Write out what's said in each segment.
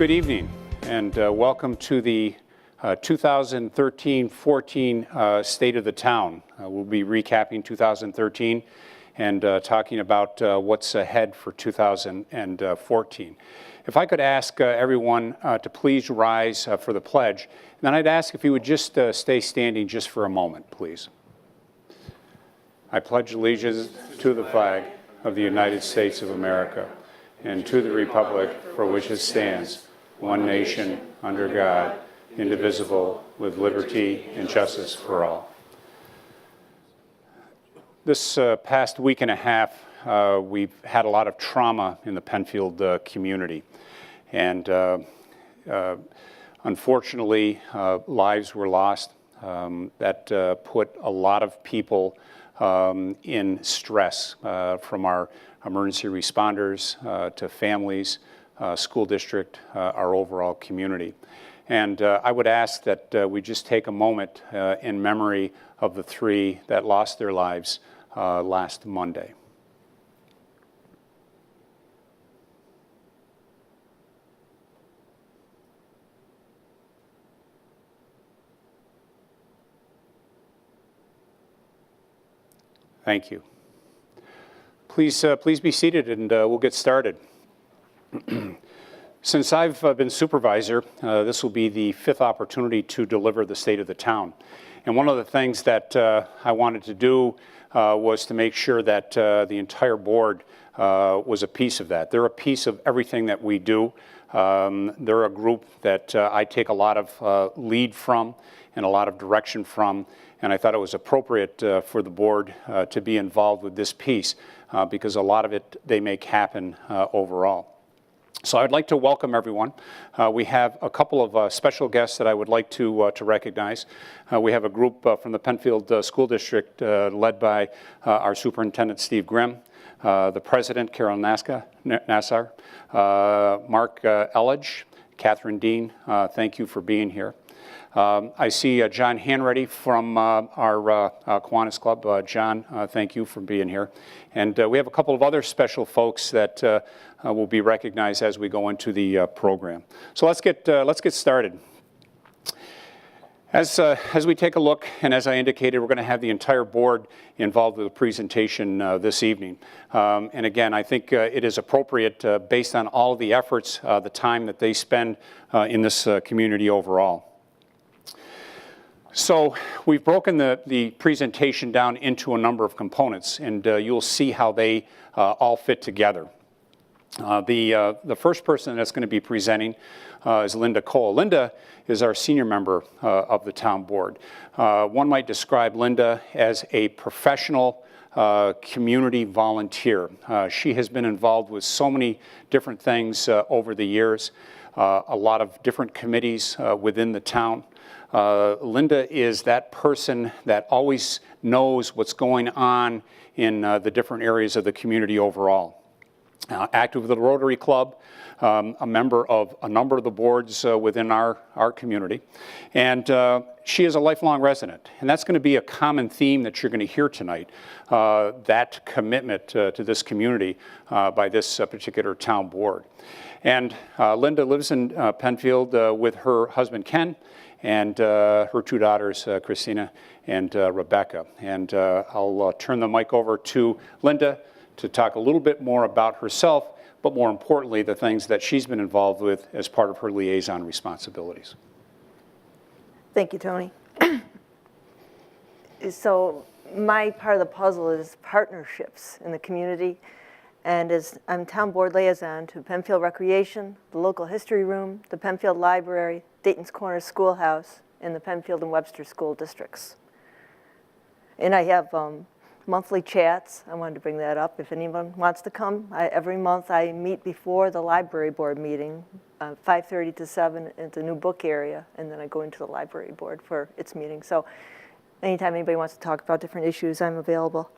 Good evening, and welcome to the 2013-14 State of the Town. We'll be recapping 2013 and talking about what's ahead for 2014. If I could ask everyone to please rise for the pledge, and then I'd ask if you would just stay standing just for a moment, please. I pledge allegiance to the flag of the United States of America and to the republic for which it stands, one nation, under God, indivisible, with liberty and justice for all. This past week and a half, we've had a lot of trauma in the Penfield community. And unfortunately, lives were lost. That put a lot of people in stress, from our emergency responders to families, school district, our overall community. And I would ask that we just take a moment in memory of the three that lost their lives last Monday. Thank you. Please be seated, and we'll get started. Since I've been supervisor, this will be the fifth opportunity to deliver the State of the Town. And one of the things that I wanted to do was to make sure that the entire board was a piece of that. They're a piece of everything that we do. They're a group that I take a lot of lead from and a lot of direction from, and I thought it was appropriate for the board to be involved with this piece because a lot of it they make happen overall. So I'd like to welcome everyone. We have a couple of special guests that I would like to recognize. We have a group from the Penfield School District led by our Superintendent Steve Grimm, the President Carol Nassar, Mark Elledge, Catherine Dean, thank you for being here. I see John Hanready from our Kiwanis Club. John, thank you for being here. And we have a couple of other special folks that will be recognized as we go into the program. So let's get started. As we take a look, and as I indicated, we're going to have the entire board involved with the presentation this evening. And again, I think it is appropriate based on all the efforts, the time that they spend in this community overall. So we've broken the presentation down into a number of components, and you'll see how they all fit together. The first person that's going to be presenting is Linda Kohl. Linda is our senior member of the town board. One might describe Linda as a professional community volunteer. She has been involved with so many different things over the years, a lot of different committees within the town. Linda is that person that always knows what's going on in the different areas of the community overall. Active with the Rotary Club, a member of a number of the boards within our community, and she is a lifelong resident, and that's going to be a common theme that you're going to hear tonight, that commitment to this community by this particular town board. And Linda lives in Penfield with her husband Ken and her two daughters, Christina and Rebecca. And I'll turn the mic over to Linda to talk a little bit more about herself, but more importantly, the things that she's been involved with as part of her liaison responsibilities. Thank you, Tony. So my part of the puzzle is partnerships in the community. And as I'm town board liaison to Penfield Recreation, the local history room, the Penfield Library, Dayton's Corner Schoolhouse, and the Penfield and Webster school districts. And I have monthly chats. I wanted to bring that up if anyone wants to come. Every month I meet before the library board meeting, 5:30 to 7 at the new book area, and then I go into the library board for its meeting. So anytime anybody wants to talk about different issues, I'm available.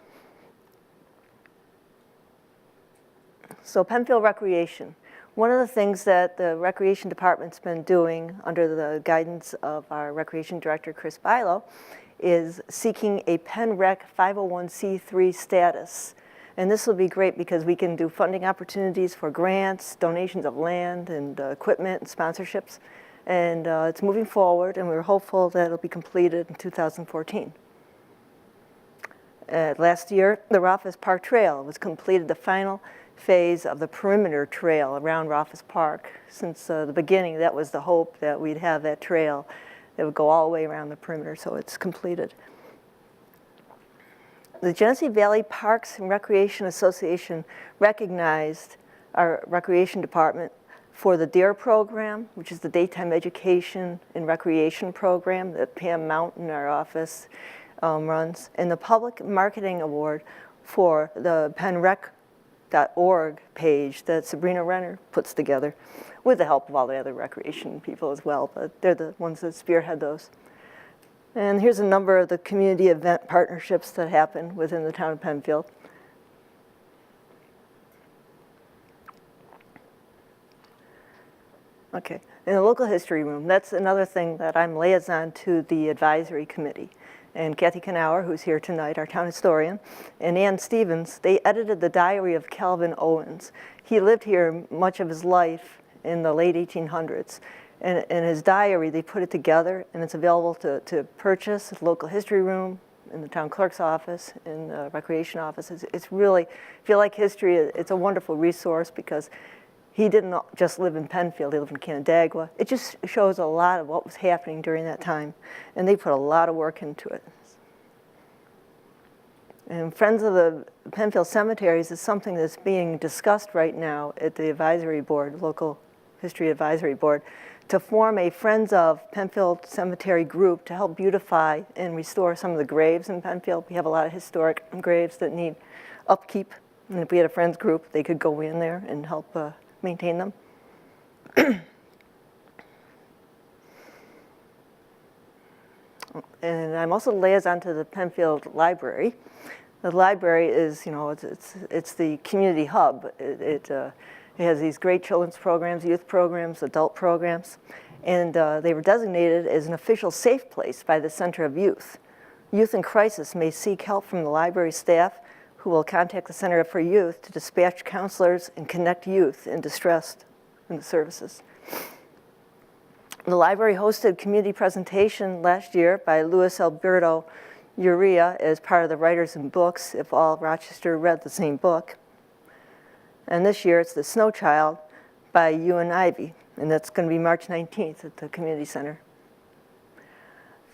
So Penfield Recreation. One of the things that the Recreation Department's been doing under the guidance of our Recreation Director, Chris Bilo, is seeking a PenRec 501c3 status And this will be great because we can do funding opportunities for grants, donations of land and equipment and sponsorships. And it's moving forward, and we're hopeful that it'll be completed in 2014. Last year, the Rothfuss Park Trail was completed, the final phase of the perimeter trail around Rothfuss Park. Since the beginning, that was the hope, that we'd have that trail that would go all the way around the perimeter, so it's completed. The Genesee Valley Parks and Recreation Association recognized our recreation department for the DARE program, which is the Daytime Education and Recreation program that Pam Mountain, our office, runs, and the Public Marketing Award for the penrec.org page that Sabrina Renner puts together with the help of all the other recreation people as well, but they're the ones that spearhead those. And here's a number of the community event partnerships that happen within the town of Penfield. Okay, in the local history room, that's another thing that I'm liaison to the advisory committee. And Kathy Knauer, who's here tonight, our town historian, and Ann Stevens, they edited the diary of Calvin Owens. He lived here much of his life in the late 1800s. And in his diary, they put it together, and it's available to purchase at the local history room, in the town clerk's office, in the recreation office. It's really, if you like history, it's a wonderful resource because he didn't just live in Penfield, he lived in Canandaigua. It just shows a lot of what was happening during that time, and they put a lot of work into it. And Friends of the Penfield Cemeteries is something that's being discussed right now at the advisory board, local history advisory board, to form a Friends of Penfield Cemetery group to help beautify and restore some of the graves in Penfield. We have a lot of historic graves that need upkeep, and if we had a Friends group, they could go in there and help maintain them. And I'm also liaison to the Penfield Library. The library is, you know, it's the community hub. It has these great children's programs, youth programs, adult programs, and they were designated as an official safe place by the Center of Youth. Youth in crisis may seek help from the library staff, who will contact the Center for Youth to dispatch counselors and connect youth in distress in the services. The library hosted a community presentation last year by Luis Alberto Uria as part of the Writers and Books, if all Rochester read the same book. And this year it's The Snow Child by Ewan Ivey, and that's going to be March 19th at the community center.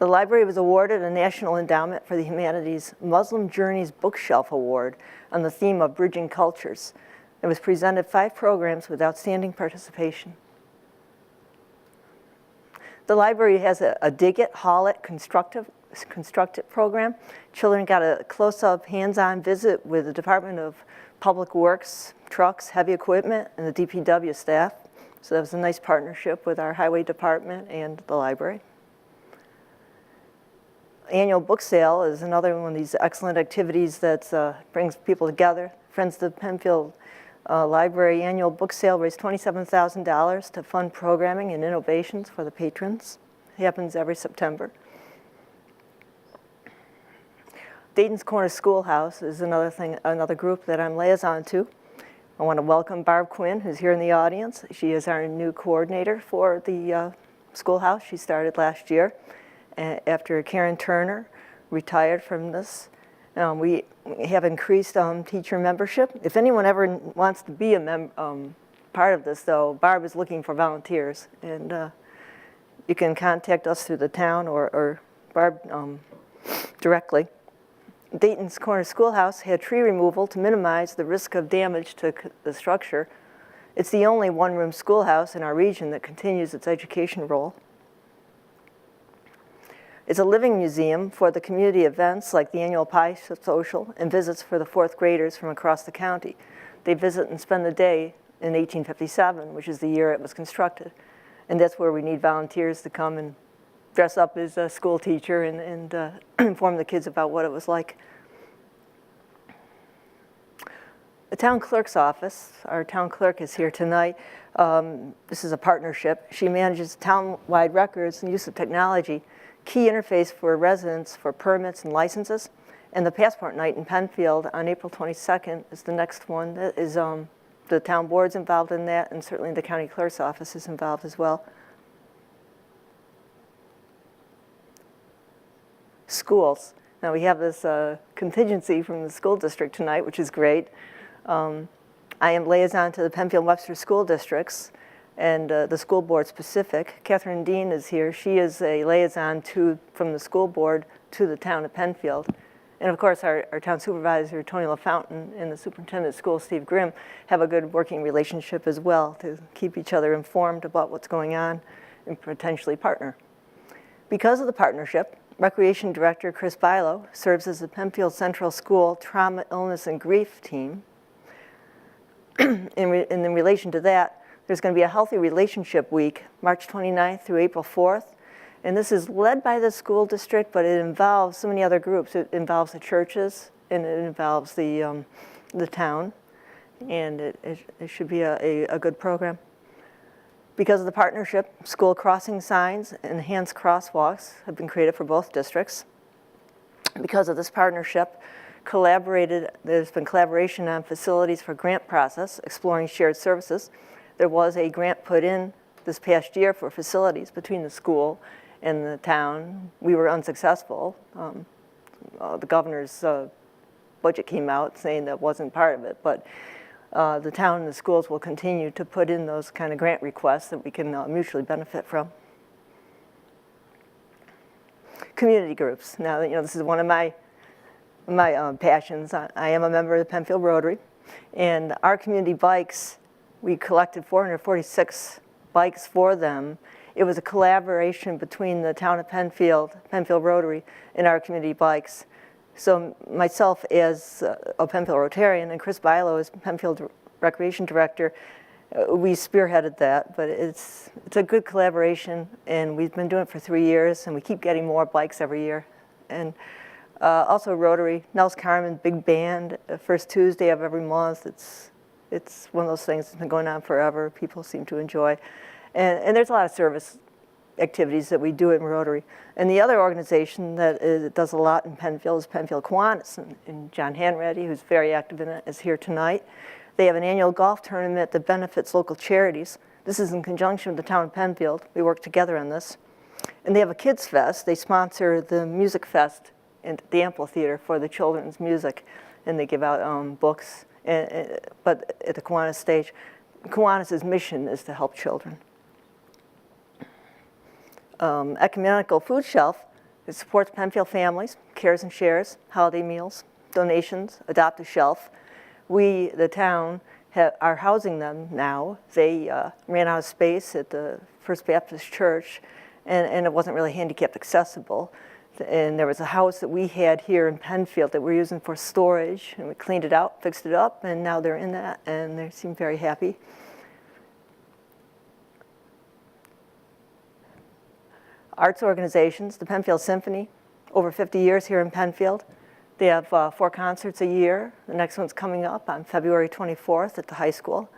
The library was awarded a National Endowment for the Humanities Muslim Journeys Bookshelf Award on the theme of Bridging Cultures. It was presented 5 programs with outstanding participation. The library has a Dig It, Haul It, Construct It program. Children got a close-up, hands-on visit with the Department of Public Works, trucks, heavy equipment, and the DPW staff. So that was a nice partnership with our highway department and the library. Annual book sale is another one of these excellent activities that brings people together. Friends of the Penfield Library annual book sale raised $27,000 to fund programming and innovations for the patrons. It happens every September. Dayton's Corner Schoolhouse is another group that I'm liaison to. I want to welcome Barb Quinn, who's here in the audience. She is our new coordinator for the schoolhouse. She started last year after Karen Turner retired from this. We have increased teacher membership. If anyone ever wants to be a part of this, though, Barb is looking for volunteers, and you can contact us through the town or Barb directly. Dayton's Corner Schoolhouse had tree removal to minimize the risk of damage to the structure. It's the only one-room schoolhouse in our region that continues its education role. It's a living museum for the community events like the annual Pie Social and visits for the 4th graders from across the county. They visit and spend the day in 1857, which is the year it was constructed. And that's where we need volunteers to come and dress up as a school teacher and inform the kids about what it was like. The town clerk's office, our town clerk is here tonight. This is a partnership. She manages town-wide records and use of technology, key interface for residents for permits and licenses, And the Passport Night in Penfield on April 22nd is the next one. That is, the town board's involved in that, and certainly the county clerk's office is involved as well. Schools. Now we have this contingency from the school district tonight, which is great. I am liaison to the Penfield Webster school districts and the school board specific. Catherine Dean is here. She is a liaison from the school board to the town of Penfield. And of course, our town supervisor, Tony LaFountain, and the superintendent of schools, Steve Grimm, have a good working relationship as well to keep each other informed about what's going on and potentially partner. Because of the partnership, Recreation Director Chris Bilo serves as the Penfield Central School Trauma, Illness, and Grief team. In relation to that, there's going to be a Healthy Relationship Week, March 29th through April 4th. And this is led by the school district, but it involves so many other groups. It involves the churches, and it involves the town. And it should be a good program. Because of the partnership, school crossing signs and enhanced crosswalks have been created for both districts. Because of this partnership, there's been collaboration on facilities for grant process, exploring shared services. There was a grant put in this past year for facilities between the school and the town. We were unsuccessful. The governor's budget came out saying that wasn't part of it, but the town and the schools will continue to put in those kind of grant requests that we can mutually benefit from. Community groups. Now, this is one of my passions. I am a member of the Penfield Rotary, and our community bikes, we collected 446 bikes for them. It was a collaboration between the town of Penfield Rotary, and our community bikes. So myself as a Penfield Rotarian and Chris Bilo as Penfield Recreation Director, we spearheaded that, but it's a good collaboration, and we've been doing it for 3 years, and we keep getting more bikes every year. And also Rotary, Nels Carmen Big Band, first Tuesday of every month. It's one of those things that's been going on forever. People seem to enjoy. And there's a lot of service activities that we do in Rotary. And the other organization that does a lot in Penfield is Penfield Kiwanis, and John Hanratty, who's very active in it, is here tonight. They have an annual golf tournament that benefits local charities. This is in conjunction with the town of Penfield. We work together on this. And they have a Kids Fest. They sponsor the Music Fest at the amphitheater for the children's music, and they give out books. But at the Kiwanis stage, Kiwanis' mission is to help children. Ecumenical Food Shelf, it supports Penfield families, cares and shares, holiday meals, donations, Adopt a Shelf. We, the town, are housing them now. They ran out of space at the First Baptist Church, and it wasn't really handicapped accessible. And there was a house that we had here in Penfield that we're using for storage, and we cleaned it out, fixed it up, and now they're in that, and they seem very happy. Arts organizations, the Penfield Symphony, over 50 years here in Penfield. They have 4 concerts a year. The next one's coming up on February 24th at the high school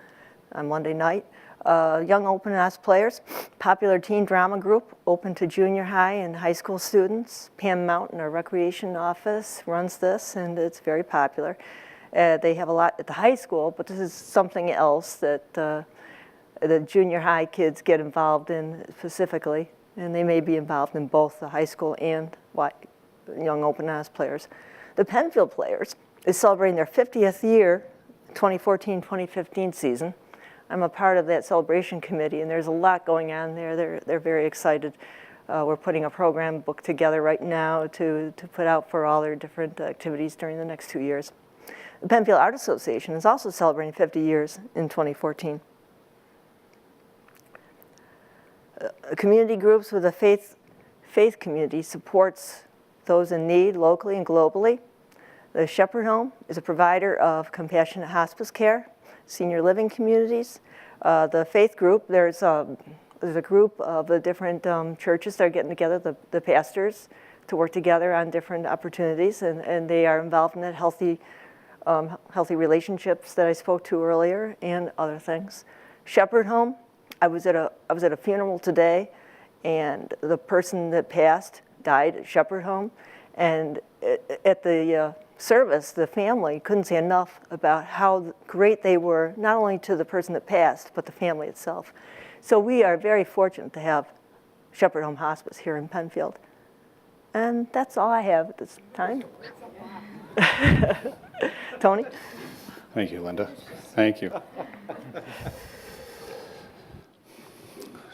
on Monday night. Young open house players, popular teen drama group, open to junior high and high school students. Pam Mountain, our recreation office, runs this, and it's very popular. They have a lot at the high school, but this is something else that the junior high kids get involved in specifically, and they may be involved in both the high school and young open house players. The Penfield Players is celebrating their 50th year, 2014-2015 season. I'm a part of that celebration committee, and there's a lot going on there. They're very excited. We're putting a program book together right now to put out for all their different activities during the next 2 years. The Penfield Art Association is also celebrating 50 years in 2014. Community groups with a faith community supports those in need locally and globally. The Shepherd Home is a provider of compassionate hospice care, senior living communities. The faith group, there's a group of the different churches that are getting together, the pastors, to work together on different opportunities, and they are involved in that healthy relationships that I spoke to earlier and other things. Shepherd Home, I was at a funeral today, and the person that passed died at Shepherd Home, And at the service, the family couldn't say enough about how great they were, not only to the person that passed, but the family itself. So we are very fortunate to have Shepherd Home Hospice here in Penfield. And that's all I have at this time. Tony? Thank you, Linda. Thank you.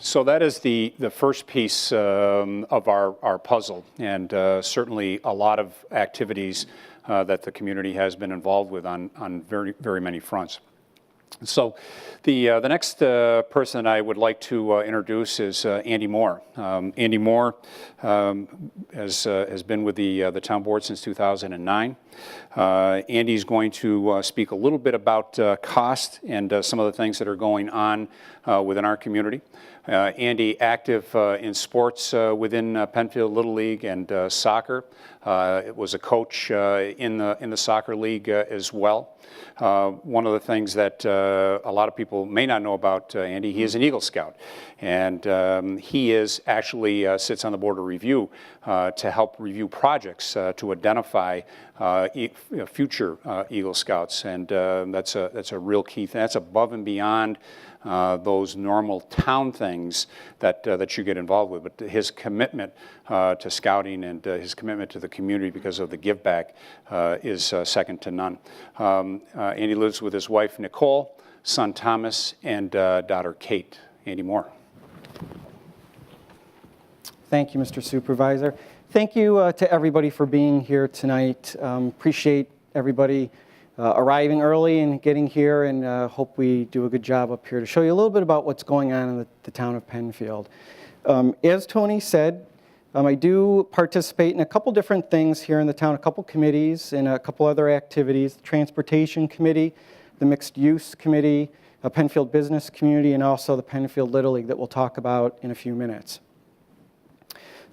So that is the first piece of our puzzle, and certainly a lot of activities that the community has been involved with on very many fronts. So the next person I would like to introduce is Andy Moore. Andy Moore has been with the town board since 2009. Andy's going to speak a little bit about cost and some of the things that are going on within our community. Andy, active in sports within Penfield Little League and soccer. Was a coach in the soccer league as well. One of the things that a lot of people may not know about Andy, he is an Eagle Scout, and he is actually sits on the board of review to help review projects to identify future Eagle Scouts, and that's a real key thing. That's above and beyond those normal town things that you get involved with, but his commitment to scouting and his commitment to the community because of the give back is second to none. Andy lives with his wife Nicole, son Thomas, and daughter Kate. Andy Moore. Thank you, Mr. Supervisor. Thank you to everybody for being here tonight. Appreciate everybody arriving early and getting here, and hope we do a good job up here to show you a little bit about what's going on in the town of Penfield. As Tony said, I do participate in a couple different things here in the town, a couple committees and a couple other activities, the Transportation Committee, the Mixed Use Committee, a Penfield Business Community, and also the Penfield Little League that we'll talk about in a few minutes.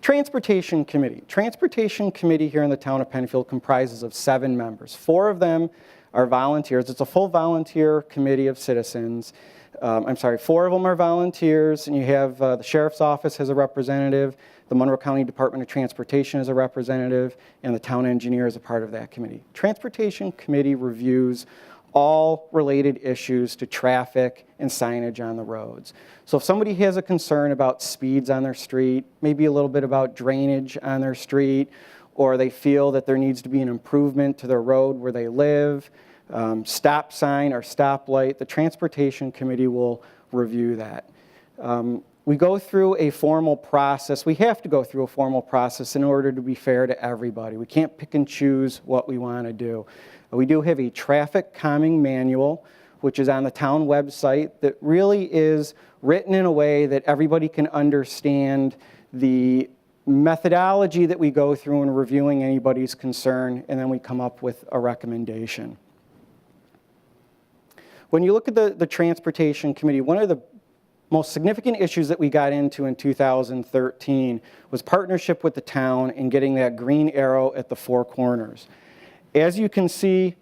Transportation Committee. Transportation Committee here in the town of Penfield comprises of 7 members. 4 of them are volunteers. It's a full volunteer committee of citizens. 4 of them are volunteers, and you have the Sheriff's Office has a representative, the Monroe County Department of Transportation is a representative, and the town engineer is a part of that committee. Transportation Committee reviews all related issues to traffic and signage on the roads. So if somebody has a concern about speeds on their street, maybe a little bit about drainage on their street, or they feel that there needs to be an improvement to their road where they live, stop sign or stoplight, the Transportation Committee will review that. We go through a formal process. We have to go through a formal process in order to be fair to everybody. We can't pick and choose what we want to do. We do have a traffic calming manual, which is on the town website, that really is written in a way that everybody can understand the methodology that we go through in reviewing anybody's concern, and then we come up with a recommendation. When you look at the Transportation Committee, one of the most significant issues that we got into in 2013 was partnership with the town in getting that green arrow at the 4 corners. As you can see,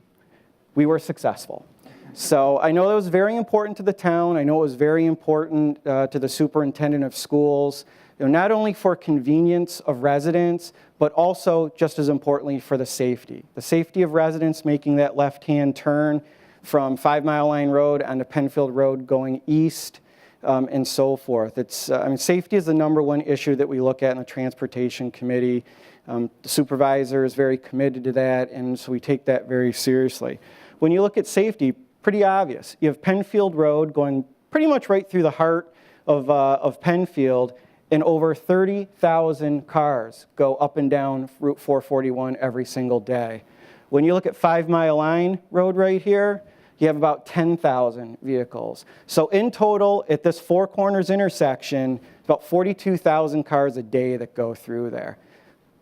we were successful. So I know that was very important to the town. I know it was very important to the superintendent of schools, not only for convenience of residents, but also just as importantly for the safety. The safety of residents making that left-hand turn from 5 Mile Line Road onto Penfield Road going east, and so forth. Safety is the #1 issue that we look at in the Transportation Committee. The supervisor is very committed to that, and so we take that very seriously. When you look at safety, pretty obvious. You have Penfield Road going pretty much right through the heart of Penfield, and over 30,000 cars go up and down Route 441 every single day. When you look at 5 Mile Line Road right here, you have about 10,000 vehicles. So in total, at this 4 corners intersection, about 42,000 cars a day that go through there.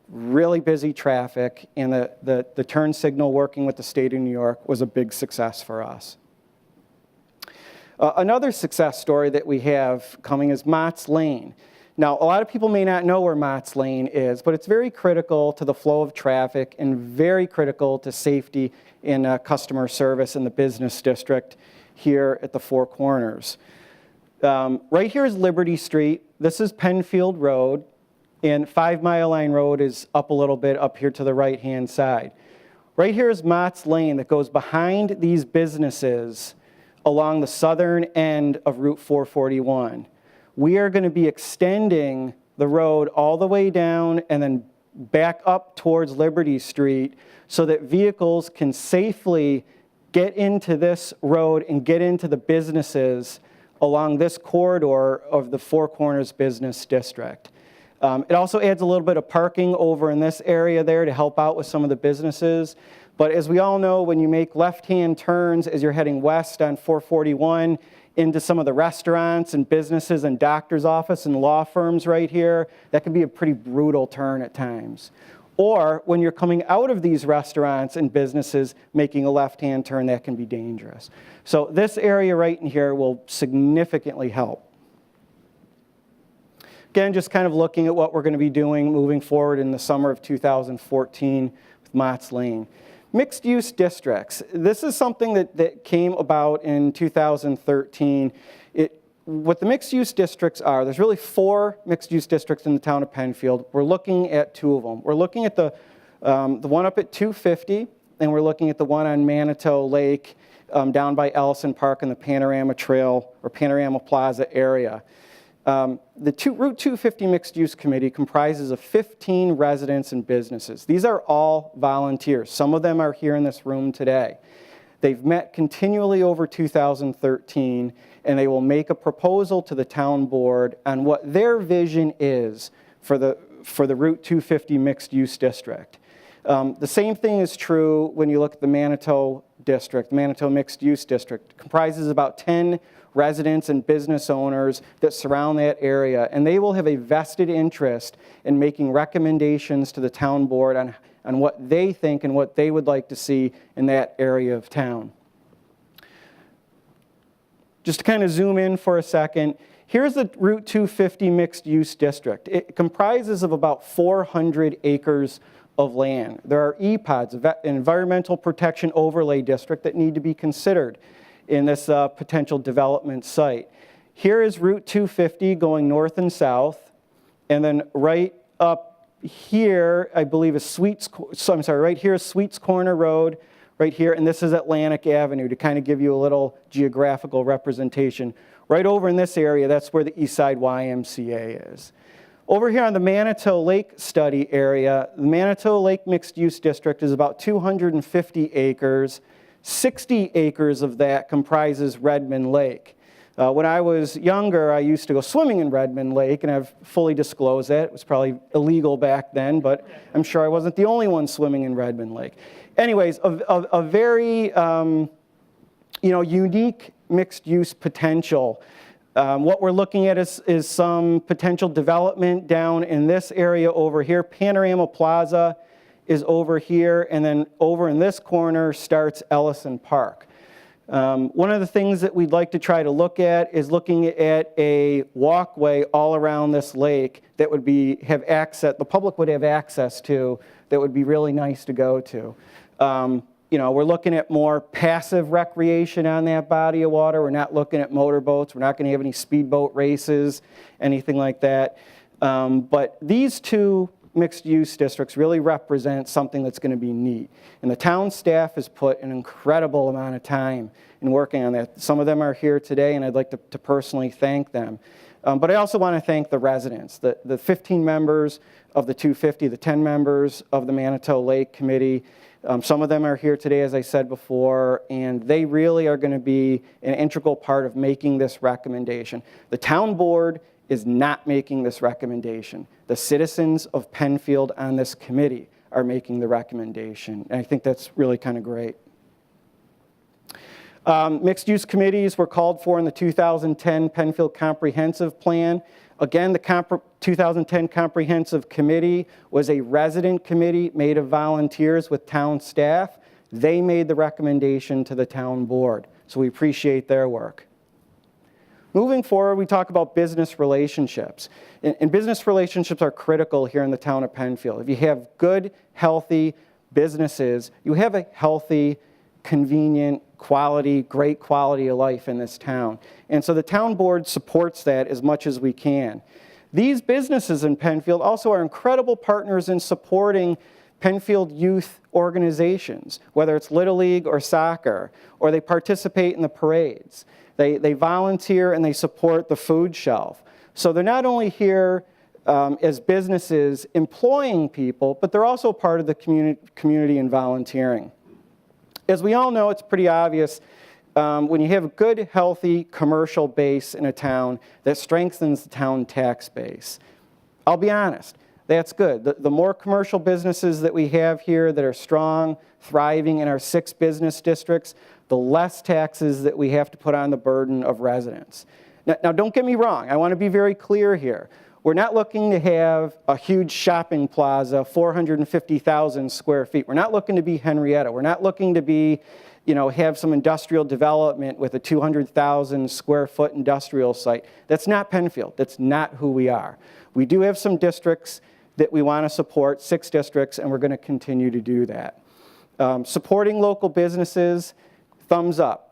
Really busy traffic, and the turn signal working with the state of New York was a big success for us. Another success story that we have coming is Mott's Lane. Now, a lot of people may not know where Mott's Lane is, but it's very critical to the flow of traffic and very critical to safety and customer service in the business district here at the 4 corners. Right here is Liberty Street. This is Penfield Road. And 5 Mile Line Road is up a little bit up here to the right-hand side. Right here is Mott's Lane that goes behind these businesses along the southern end of Route 441. We are going to be extending the road all the way down and then back up towards Liberty Street so that vehicles can safely get into this road and get into the businesses along this corridor of the Four Corners Business District. It also adds a little bit of parking over in this area there to help out with some of the businesses. But as we all know, when you make left-hand turns as you're heading west on 441 into some of the restaurants and businesses and doctor's office and law firms right here, that can be a pretty brutal turn at times. Or when you're coming out of these restaurants and businesses making a left-hand turn, that can be dangerous. So this area right in here will significantly help. Again, just kind of looking at what we're going to be doing moving forward in the summer of 2014 with Mott's Lane. Mixed-use districts. This is something that came about in 2013. What the mixed-use districts are, there's really 4 mixed-use districts in the town of Penfield. We're looking at 2 of them. We're looking at the one up at 250, and we're looking at the one on Manitou Lake down by Ellison Park in the Panorama Trail or Panorama Plaza area. The Route 250 Mixed Use Committee comprises of 15 residents and businesses. These are all volunteers. Some of them are here in this room today. They've met continually over 2013, and they will make a proposal to the town board on what their vision is for the Route 250 Mixed Use District. The same thing is true when you look at the Manitou District. The Manitou Mixed Use District comprises about 10 residents and business owners that surround that area, and they will have a vested interest in making recommendations to the town board on what they think and what they would like to see in that area of town. Just to kind of zoom in for a second, here's the Route 250 Mixed Use District. It comprises of about 400 acres of land. There are EPODs, Environmental Protection Overlay District, that need to be considered in this potential development site. Here is Route 250 going north and south, and then right up here, I believe is right here is Sweets Corner Road, right here, and this is Atlantic Avenue to kind of give you a little geographical representation. Right over in this area, that's where the Eastside YMCA is. Over here on the Manitou Lake study area, the Manitou Lake Mixed Use District is about 250 acres. 60 acres of that comprises Redmond Lake. When I was younger, I used to go swimming in Redmond Lake, and I've fully disclosed that. It was probably illegal back then, but I'm sure I wasn't the only one swimming in Redmond Lake. Anyways, a very unique mixed-use potential. What we're looking at is some potential development down in this area over here. Panorama Plaza is over here, and then over in this corner starts Ellison Park. One of the things that we'd like to try to look at is looking at a walkway all around this lake that would have access, the public would have access to, that would be really nice to go to. We're looking at more passive recreation on that body of water. We're not looking at motorboats. We're not going to have any speedboat races, anything like that. But these 2 mixed-use districts really represent something that's going to be neat. And the town staff has put an incredible amount of time in working on that. Some of them are here today, and I'd like to personally thank them. But I also want to thank the residents, the 15 members of the 250, the 10 members of the Manitou Lake Committee. Some of them are here today, as I said before, and they really are going to be an integral part of making this recommendation. The town board is not making this recommendation. The citizens of Penfield on this committee are making the recommendation, and I think that's really kind of great. Mixed-use committees were called for in the 2010 Penfield Comprehensive Plan. Again, the 2010 Comprehensive Committee was a resident committee made of volunteers with town staff. They made the recommendation to the town board, so we appreciate their work. Moving forward, we talk about business relationships. And business relationships are critical here in the town of Penfield. If you have good, healthy businesses, you have a healthy, convenient, great quality of life in this town. And so the town board supports that as much as we can. These businesses in Penfield also are incredible partners in supporting Penfield youth organizations, whether it's Little League or soccer, or they participate in the parades. They volunteer and they support the food shelf. So they're not only here as businesses employing people, but they're also part of the community and volunteering. As we all know, it's pretty obvious when you have a good, healthy commercial base in a town that strengthens the town tax base. I'll be honest, that's good. The more commercial businesses that we have here that are strong, thriving in our 6 business districts, the less taxes that we have to put on the burden of residents. Now don't get me wrong, I want to be very clear here. We're not looking to have a huge shopping plaza, 450,000 square feet. We're not looking to be Henrietta. We're not looking to be, have some industrial development with a 200,000 square foot industrial site. That's not Penfield. That's not who we are. We do have some districts that we want to support, 6 districts, and we're going to continue to do that. Supporting local businesses, thumbs up.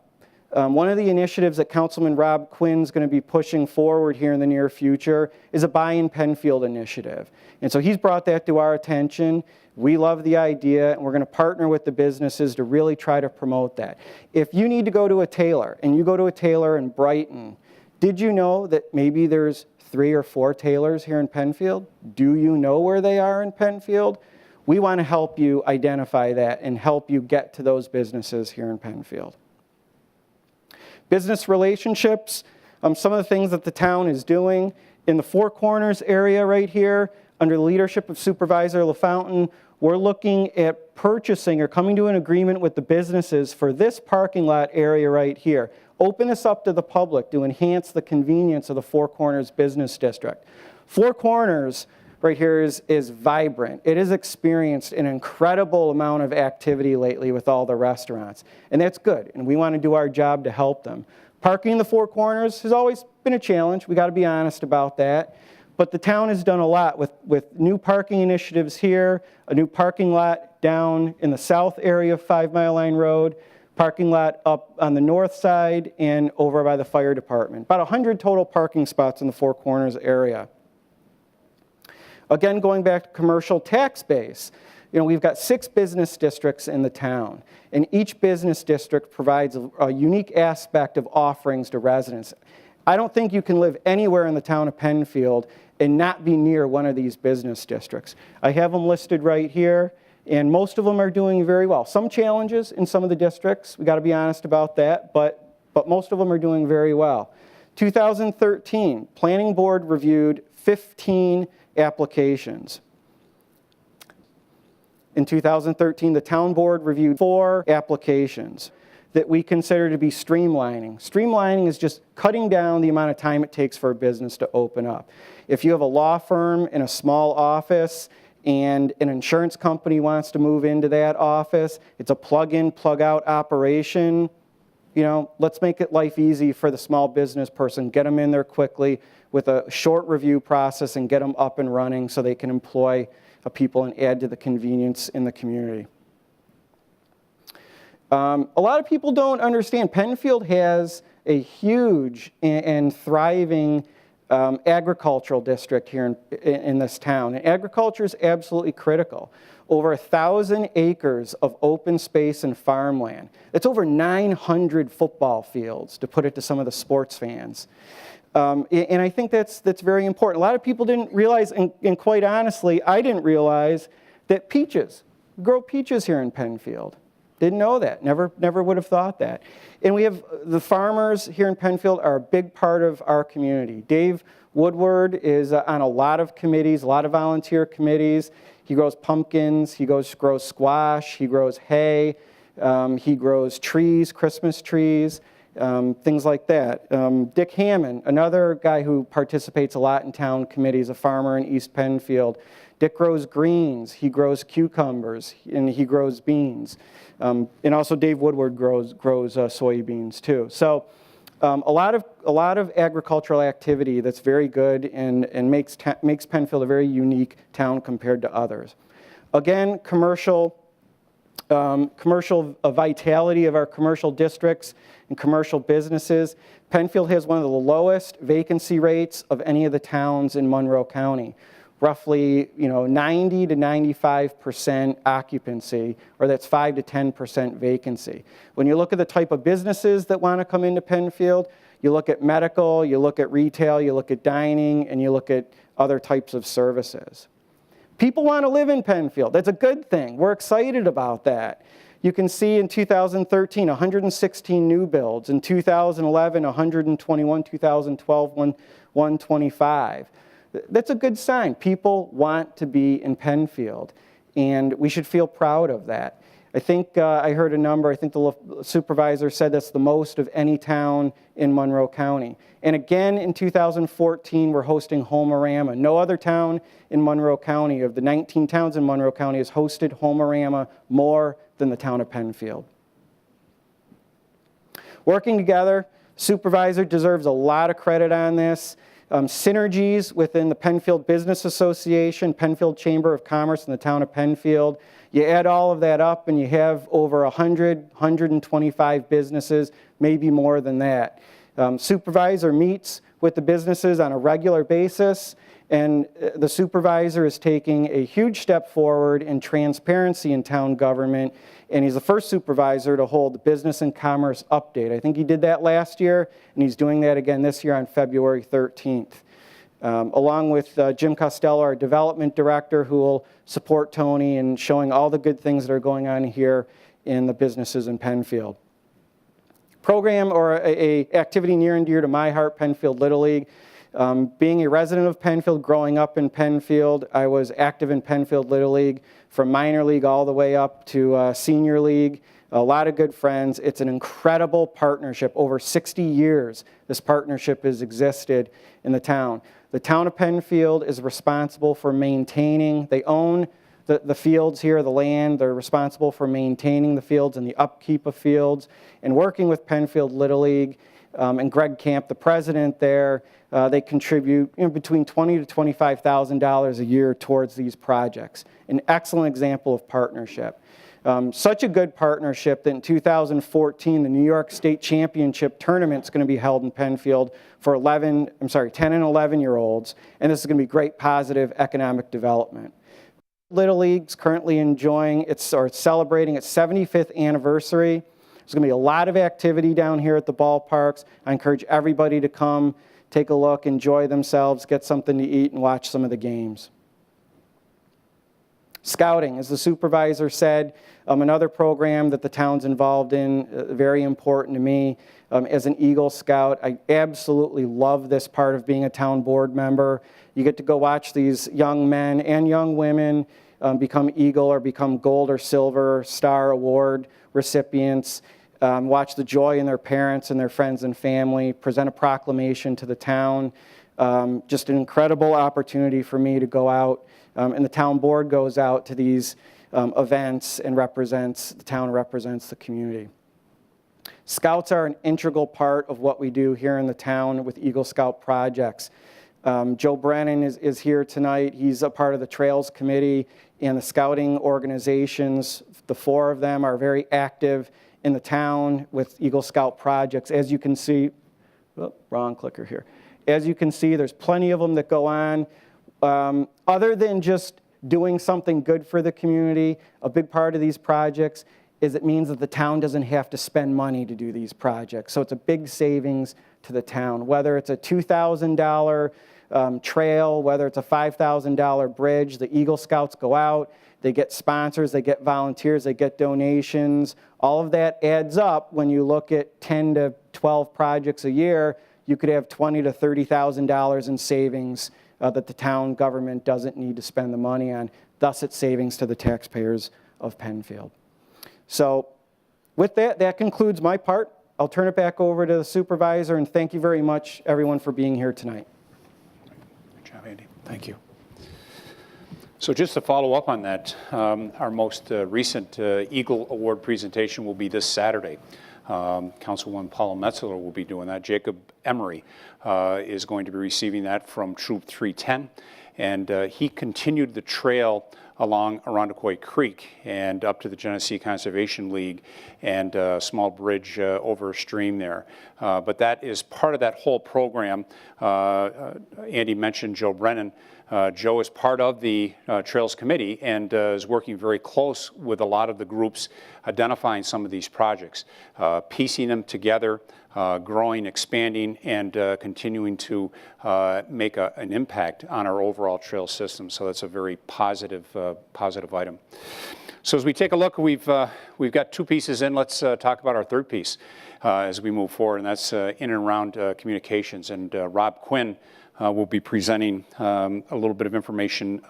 One of the initiatives that Councilman Rob Quinn is going to be pushing forward here in the near future is a Buy in Penfield initiative. And so he's brought that to our attention. We love the idea, and we're going to partner with the businesses to really try to promote that. If you need to go to a tailor, and you go to a tailor in Brighton, did you know that maybe there's 3 or 4 tailors here in Penfield? Do you know where they are in Penfield? We want to help you identify that and help you get to those businesses here in Penfield. Business relationships, some of the things that the town is doing. In the Four Corners area right here, under the leadership of Supervisor LaFountain, we're looking at purchasing or coming to an agreement with the businesses for this parking lot area right here. Open this up to the public to enhance the convenience of the Four Corners Business District. Four Corners right here is vibrant. It has experienced an incredible amount of activity lately with all the restaurants, and that's good, and we want to do our job to help them. Parking in the Four Corners has always been a challenge. We got to be honest about that, but the town has done a lot with new parking initiatives here, a new parking lot down in the south area of 5 Mile Line Road, parking lot up on the north side and over by the fire department. About 100 total parking spots in the Four Corners area. Again, going back to commercial tax base, we've got 6 business districts in the town, and each business district provides a unique aspect of offerings to residents. I don't think you can live anywhere in the town of Penfield and not be near one of these business districts. I have them listed right here, and most of them are doing very well. Some challenges in some of the districts, we got to be honest about that, but most of them are doing very well. 2013, Planning Board reviewed 15 applications. In 2013, the Town Board reviewed 4 applications that we consider to be streamlining. Streamlining is just cutting down the amount of time it takes for a business to open up. If you have a law firm in a small office and an insurance company wants to move into that office, it's a plug-in, plug-out operation. Let's make it life easy for the small business person. Get them in there quickly with a short review process and get them up and running so they can employ people and add to the convenience in the community. A lot of people don't understand Penfield has a huge and thriving agricultural district here in this town. And agriculture is absolutely critical. Over 1,000 acres of open space and farmland. It's over 900 football fields, to put it to some of the sports fans. And I think that's very important. A lot of people didn't realize, and quite honestly, I didn't realize that we grow peaches here in Penfield. Didn't know that, never would have thought that. And we have, the farmers here in Penfield are a big part of our community. Dave Woodward is on a lot of committees, a lot of volunteer committees. He grows pumpkins, he grows squash, he grows hay, he grows trees, Christmas trees, things like that. Dick Hammond, another guy who participates a lot in town committees, a farmer in East Penfield. Dick grows greens, he grows cucumbers, and he grows beans. And also Dave Woodward grows soybeans too. So a lot of agricultural activity that's very good and makes Penfield a very unique town compared to others. Again, commercial Commercial vitality of our commercial districts and commercial businesses. Penfield has one of the lowest vacancy rates of any of the towns in Monroe County. Roughly, 90 to 95% occupancy, or that's 5 to 10% vacancy. When you look at the type of businesses that want to come into Penfield, you look at medical, you look at retail, you look at dining, and you look at other types of services. People want to live in Penfield. That's a good thing. We're excited about that. You can see in 2013, 116 new builds. In 2011, 121. 2012, 125. That's a good sign. People want to be in Penfield, and we should feel proud of that. I think I heard a number, I think the supervisor said that's the most of any town in Monroe County. And again, in 2014, we're hosting Homerama. No other town in Monroe County, of the 19 towns in Monroe County, has hosted Homerama more than the town of Penfield. Working together, supervisor deserves a lot of credit on this. Synergies within the Penfield Business Association, Penfield Chamber of Commerce, and the town of Penfield. You add all of that up and you have over 125 businesses, maybe more than that. Supervisor meets with the businesses on a regular basis, and the supervisor is taking a huge step forward in transparency in town government, and he's the first supervisor to hold the Business and Commerce Update. I think he did that last year, and he's doing that again this year on February 13th. Along with Jim Costello, our development director, who will support Tony in showing all the good things that are going on here in the businesses in Penfield. Program or a activity near and dear to my heart, Penfield Little League. Being a resident of Penfield, growing up in Penfield, I was active in Penfield Little League from minor league all the way up to senior league. A lot of good friends. It's an incredible partnership. Over 60 years, this partnership has existed in the town. The town of Penfield is responsible for maintaining, they own the fields here, the land. They're responsible for maintaining the fields and the upkeep of fields. And working with Penfield Little League and Greg Camp, the president there, they contribute between $20,000 to $25,000 a year towards these projects. An excellent example of partnership. Such a good partnership that in 2014, the New York State Championship tournament is going to be held in Penfield for 10 and 11-year-olds, and this is going to be great positive economic development. Little League's currently celebrating its 75th anniversary. There's going to be a lot of activity down here at the ballparks. I encourage everybody to come, take a look, enjoy themselves, get something to eat, and watch some of the games. Scouting, as the supervisor said, another program that the town's involved in, very important to me. As an Eagle Scout, I absolutely love this part of being a town board member. You get to go watch these young men and young women become Eagle or become Gold or Silver Star Award recipients, watch the joy in their parents and their friends and family, present a proclamation to the town. Just an incredible opportunity for me to go out, and the town board goes out to these events and the town represents the community. Scouts are an integral part of what we do here in the town with Eagle Scout projects. Joe Brennan is here tonight. He's a part of the Trails Committee and the scouting organizations. The four of them are very active in the town with Eagle Scout projects. As you can see, wrong clicker here. As you can see, there's plenty of them that go on. Other than just doing something good for the community, a big part of these projects is it means that the town doesn't have to spend money to do these projects. So it's a big savings to the town, whether it's a $2,000 trail, whether it's a $5,000 bridge. The Eagle Scouts go out, they get sponsors, they get volunteers, they get donations. All of that adds up. When you look at 10 to 12 projects a year, you could have $20,000 to $30,000 in savings that the town government doesn't need to spend the money on. Thus, it's savings to the taxpayers of Penfield. So with that, that concludes my part. I'll turn it back over to the supervisor, and thank you very much, everyone, for being here tonight. Good job, Andy. Thank you. So just to follow up on that, our most recent Eagle Award presentation will be this Saturday. Councilwoman Paula Metzler will be doing that. Jacob Emery is going to be receiving that from Troop 310. And he continued the trail along Arundecoy Creek and up to the Genesee Conservation League and a small bridge over a stream there. But that is part of that whole program. Andy mentioned Joe Brennan. Joe is part of the Trails Committee and is working very close with a lot of the groups identifying some of these projects, piecing them together, growing, expanding, and continuing to make an impact on our overall trail system. So that's a very positive item. So as we take a look, we've got 2 pieces in. Let's talk about our 3rd piece as we move forward, and that's in and around communications. And Rob Quinn will be presenting a little bit of information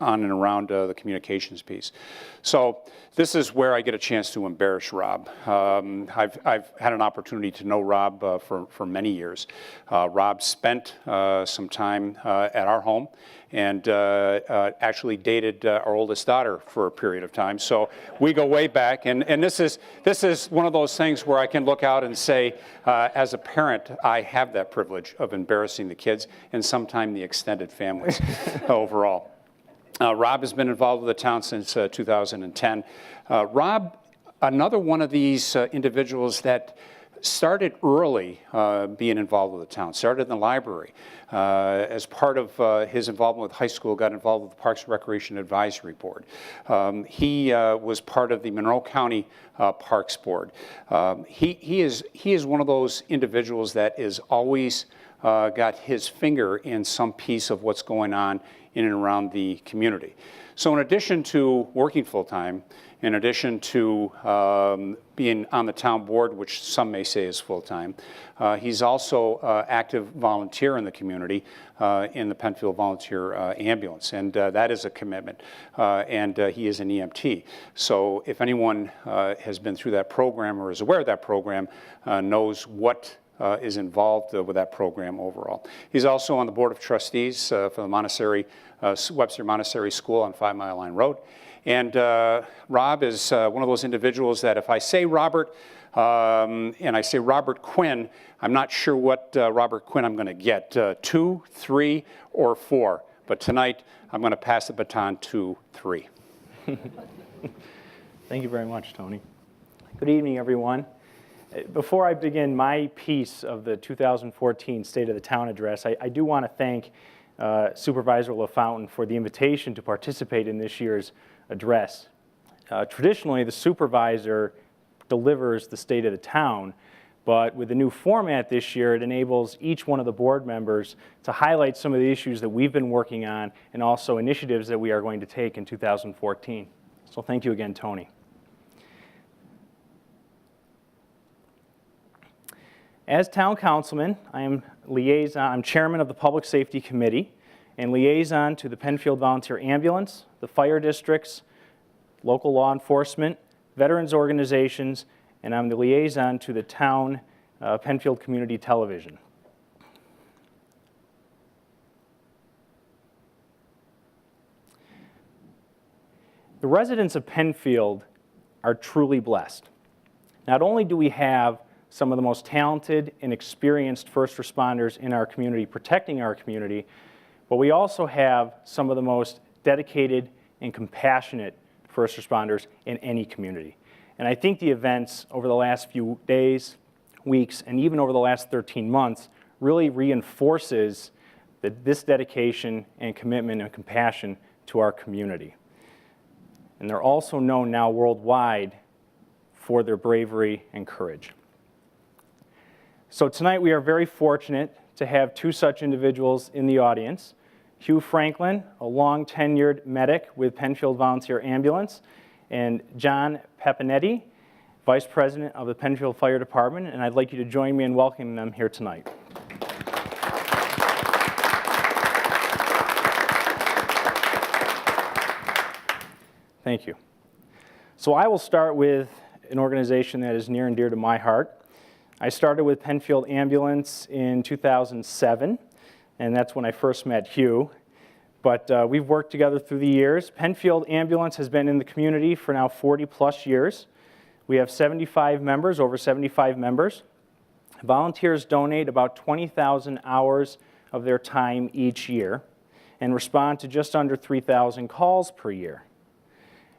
on and around the communications piece. So this is where I get a chance to embarrass Rob. I've had an opportunity to know Rob for many years. Rob spent some time at our home and actually dated our oldest daughter for a period of time. So we go way back, and this is one of those things where I can look out and say, as a parent, I have that privilege of embarrassing the kids and sometimes the extended families overall. Rob has been involved with the town since 2010. Rob, another one of these individuals that started early being involved with the town, started in the library. As part of his involvement with high school, got involved with the Parks and Recreation Advisory Board. He was part of the Monroe County Parks Board. He is one of those individuals that is always got his finger in some piece of what's going on in and around the community. So in addition to working full-time, in addition to being on the town board, which some may say is full-time, he's also active volunteer in the community in the Penfield Volunteer Ambulance, and that is a commitment, and he is an EMT. So if anyone has been through that program or is aware of that program, knows what is involved with that program overall. He's also on the Board of Trustees for the Montessori, Webster Montessori School on 5 Mile Line Road. And Rob is one of those individuals that if I say Robert and I say Robert Quinn, I'm not sure what Robert Quinn I'm going to get, 2, 3, or 4. But tonight, I'm going to pass the baton to 3. Thank you very much, Tony. Good evening, everyone. Before I begin my piece of the 2014 State of the Town Address, I do want to thank Supervisor LaFountain for the invitation to participate in this year's address. Traditionally, the supervisor delivers the state of the town, but with the new format this year, it enables each one of the board members to highlight some of the issues that we've been working on and also initiatives that we are going to take in 2014. So thank you again, Tony. As town councilman, I'm chairman of the Public Safety Committee and liaison to the Penfield Volunteer Ambulance, the fire districts, local law enforcement, veterans organizations, and I'm the liaison to the town Penfield Community Television. The residents of Penfield are truly blessed. Not only do we have some of the most talented and experienced first responders in our community protecting our community, but we also have some of the most dedicated and compassionate first responders in any community. And I think the events over the last few days, weeks, and even over the last 13 months really reinforces this dedication and commitment and compassion to our community. And they're also known now worldwide for their bravery and courage. So tonight we are very fortunate to have 2 such individuals in the audience. Hugh Franklin, a long-tenured medic with Penfield Volunteer Ambulance, and John Papinetti, Vice President of the Penfield Fire Department, and I'd like you to join me in welcoming them here tonight. Thank you. So I will start with an organization that is near and dear to my heart. I started with Penfield Ambulance in 2007, and that's when I first met Hugh. But we've worked together through the years. Penfield Ambulance has been in the community for now 40+ years. We have 75 members, over 75 members. Volunteers donate about 20,000 hours of their time each year and respond to just under 3,000 calls per year.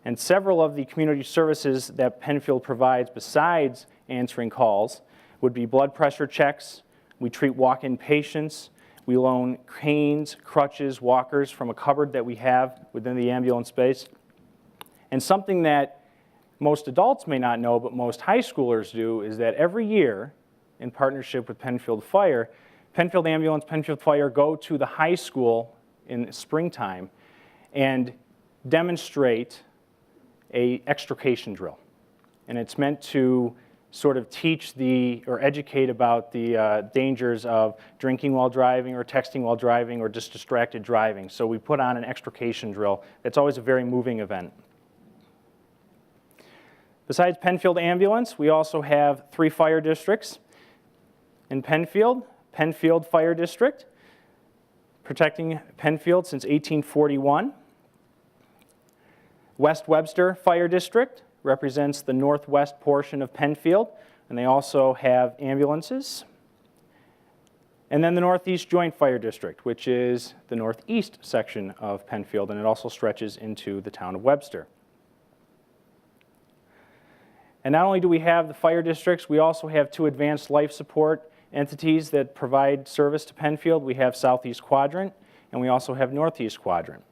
And several of the community services that Penfield provides besides answering calls would be blood pressure checks. We treat walk-in patients. We loan canes, crutches, walkers from a cupboard that we have within the ambulance space. And something that most adults may not know, but most high schoolers do, is that every year, in partnership with Penfield Fire, Penfield Ambulance, Penfield Fire go to the high school in springtime and demonstrate a extrication drill. And it's meant to sort of teach or educate about the dangers of drinking while driving or texting while driving or just distracted driving. So we put on an extrication drill. It's always a very moving event. Besides Penfield Ambulance, we also have 3 fire districts in Penfield. Penfield Fire District, protecting Penfield since 1841. West Webster Fire District represents the northwest portion of Penfield, and they also have ambulances. And then the Northeast Joint Fire District, which is the northeast section of Penfield, and it also stretches into the town of Webster. And not only do we have the fire districts, we also have 2 advanced life support entities that provide service to Penfield. We have Southeast Quadrant, and we also have Northeast Quadrant.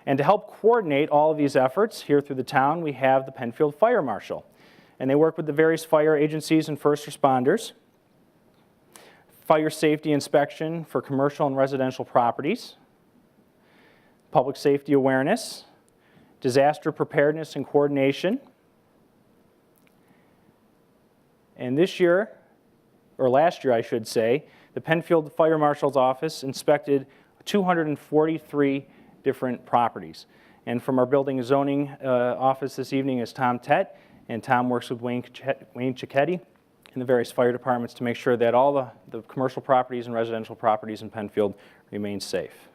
And to help coordinate all of these efforts here through the town, we have the Penfield Fire Marshal. And they work with the various fire agencies and first responders, fire safety inspection for commercial and residential properties, public safety awareness, disaster preparedness and coordination. And this year, or last year I should say, the Penfield Fire Marshal's Office inspected 243 different properties. And from our building and zoning office this evening is Tom Tett, and Tom works with Wayne Cicchetti and the various fire departments to make sure that all the commercial properties and residential properties in Penfield remain safe.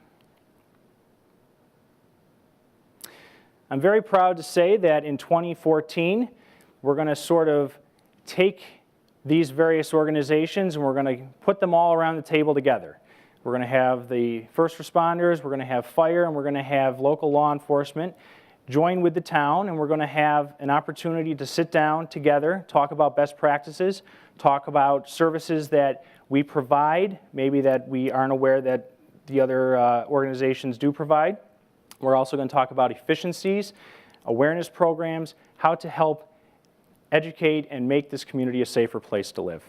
I'm very proud to say that in 2014, we're going to sort of take these various organizations and we're going to put them all around the table together. We're going to have the first responders, we're going to have fire, and we're going to have local law enforcement join with the town, and we're going to have an opportunity to sit down together, talk about best practices, talk about services that we provide, maybe that we aren't aware that the other organizations do provide. We're also going to talk about efficiencies, awareness programs, how to help educate and make this community a safer place to live.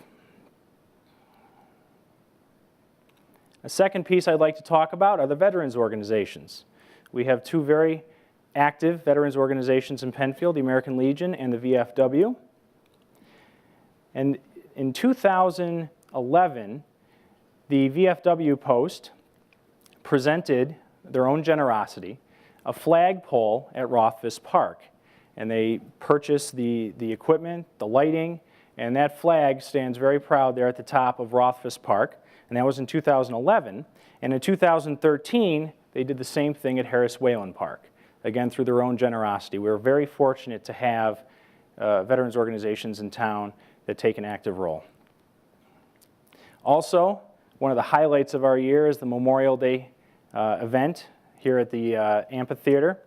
A second piece I'd like to talk about are the veterans organizations. We have 2 very active veterans organizations in Penfield, the American Legion and the VFW. And in 2011, the VFW Post presented their own generosity, a flagpole at Rothfuss Park. And they purchased the equipment, the lighting, and that flag stands very proud there at the top of Rothfuss Park. And that was in 2011. And in 2013, they did the same thing at Harris Whalen Park, again through their own generosity. We were very fortunate to have veterans organizations in town that take an active role. Also, one of the highlights of our year is the Memorial Day event here at the amphitheater.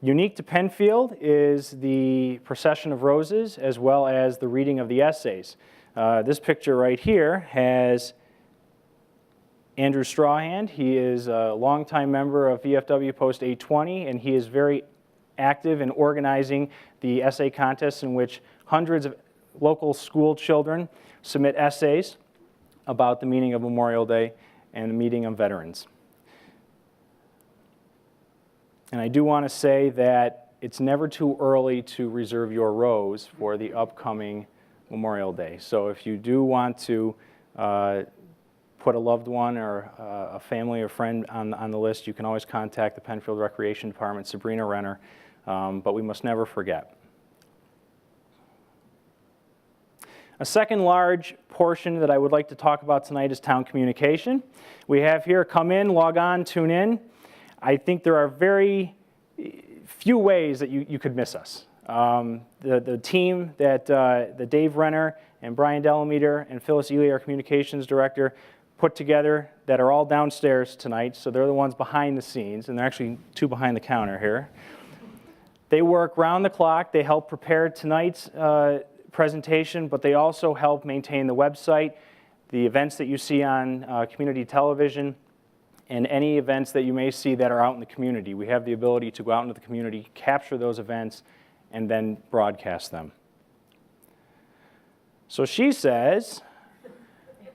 Unique to Penfield is the procession of roses as well as the reading of the essays. This picture right here has Andrew Strawhand. He is a longtime member of VFW Post 820, and he is very active in organizing the essay contests in which hundreds of local school children submit essays about the meaning of Memorial Day and the meaning of veterans. And I do want to say that it's never too early to reserve your rose for the upcoming Memorial Day. So if you do want to put a loved one or a family or friend on the list, you can always contact the Penfield Recreation Department, Sabrina Renner, but we must never forget. A second large portion that I would like to talk about tonight is town communication. We have here come in, log on, tune in. I think there are very few ways that you could miss us. The team that Dave Renner and Brian Delameter and Phyllis Ely, our communications director, put together that are all downstairs tonight, so they're the ones behind the scenes, and they're actually 2 behind the counter here. They work round the clock. They help prepare tonight's presentation, but they also help maintain the website, the events that you see on community television, and any events that you may see that are out in the community. We have the ability to go out into the community, capture those events, and then broadcast them. So she says,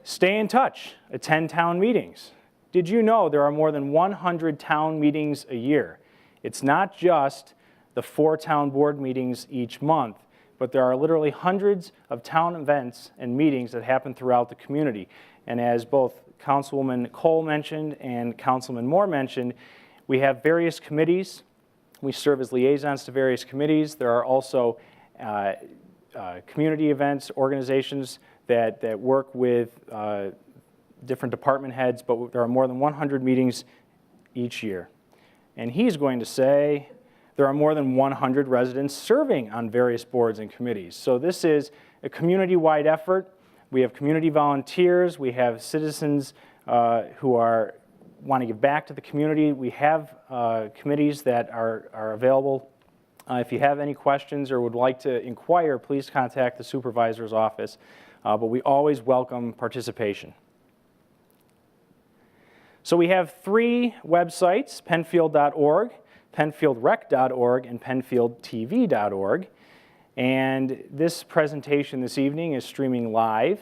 stay in touch, attend town meetings. Did you know there are more than 100 town meetings a year? It's not just the 4 town board meetings each month, but there are literally hundreds of town events and meetings that happen throughout the community. And as both Councilwoman Kohl mentioned and Councilman Moore mentioned, we have various committees. We serve as liaisons to various committees. There are also community events, organizations that work with different department heads, but there are more than 100 meetings each year. And he's going to say there are more than 100 residents serving on various boards and committees. So this is a community-wide effort. We have community volunteers. We have citizens who want to give back to the community. We have committees that are available. If you have any questions or would like to inquire, please contact the supervisor's office. But we always welcome participation. So we have 3 websites, penfield.org, penfieldrec.org, and penfieldtv.org. And this presentation this evening is streaming live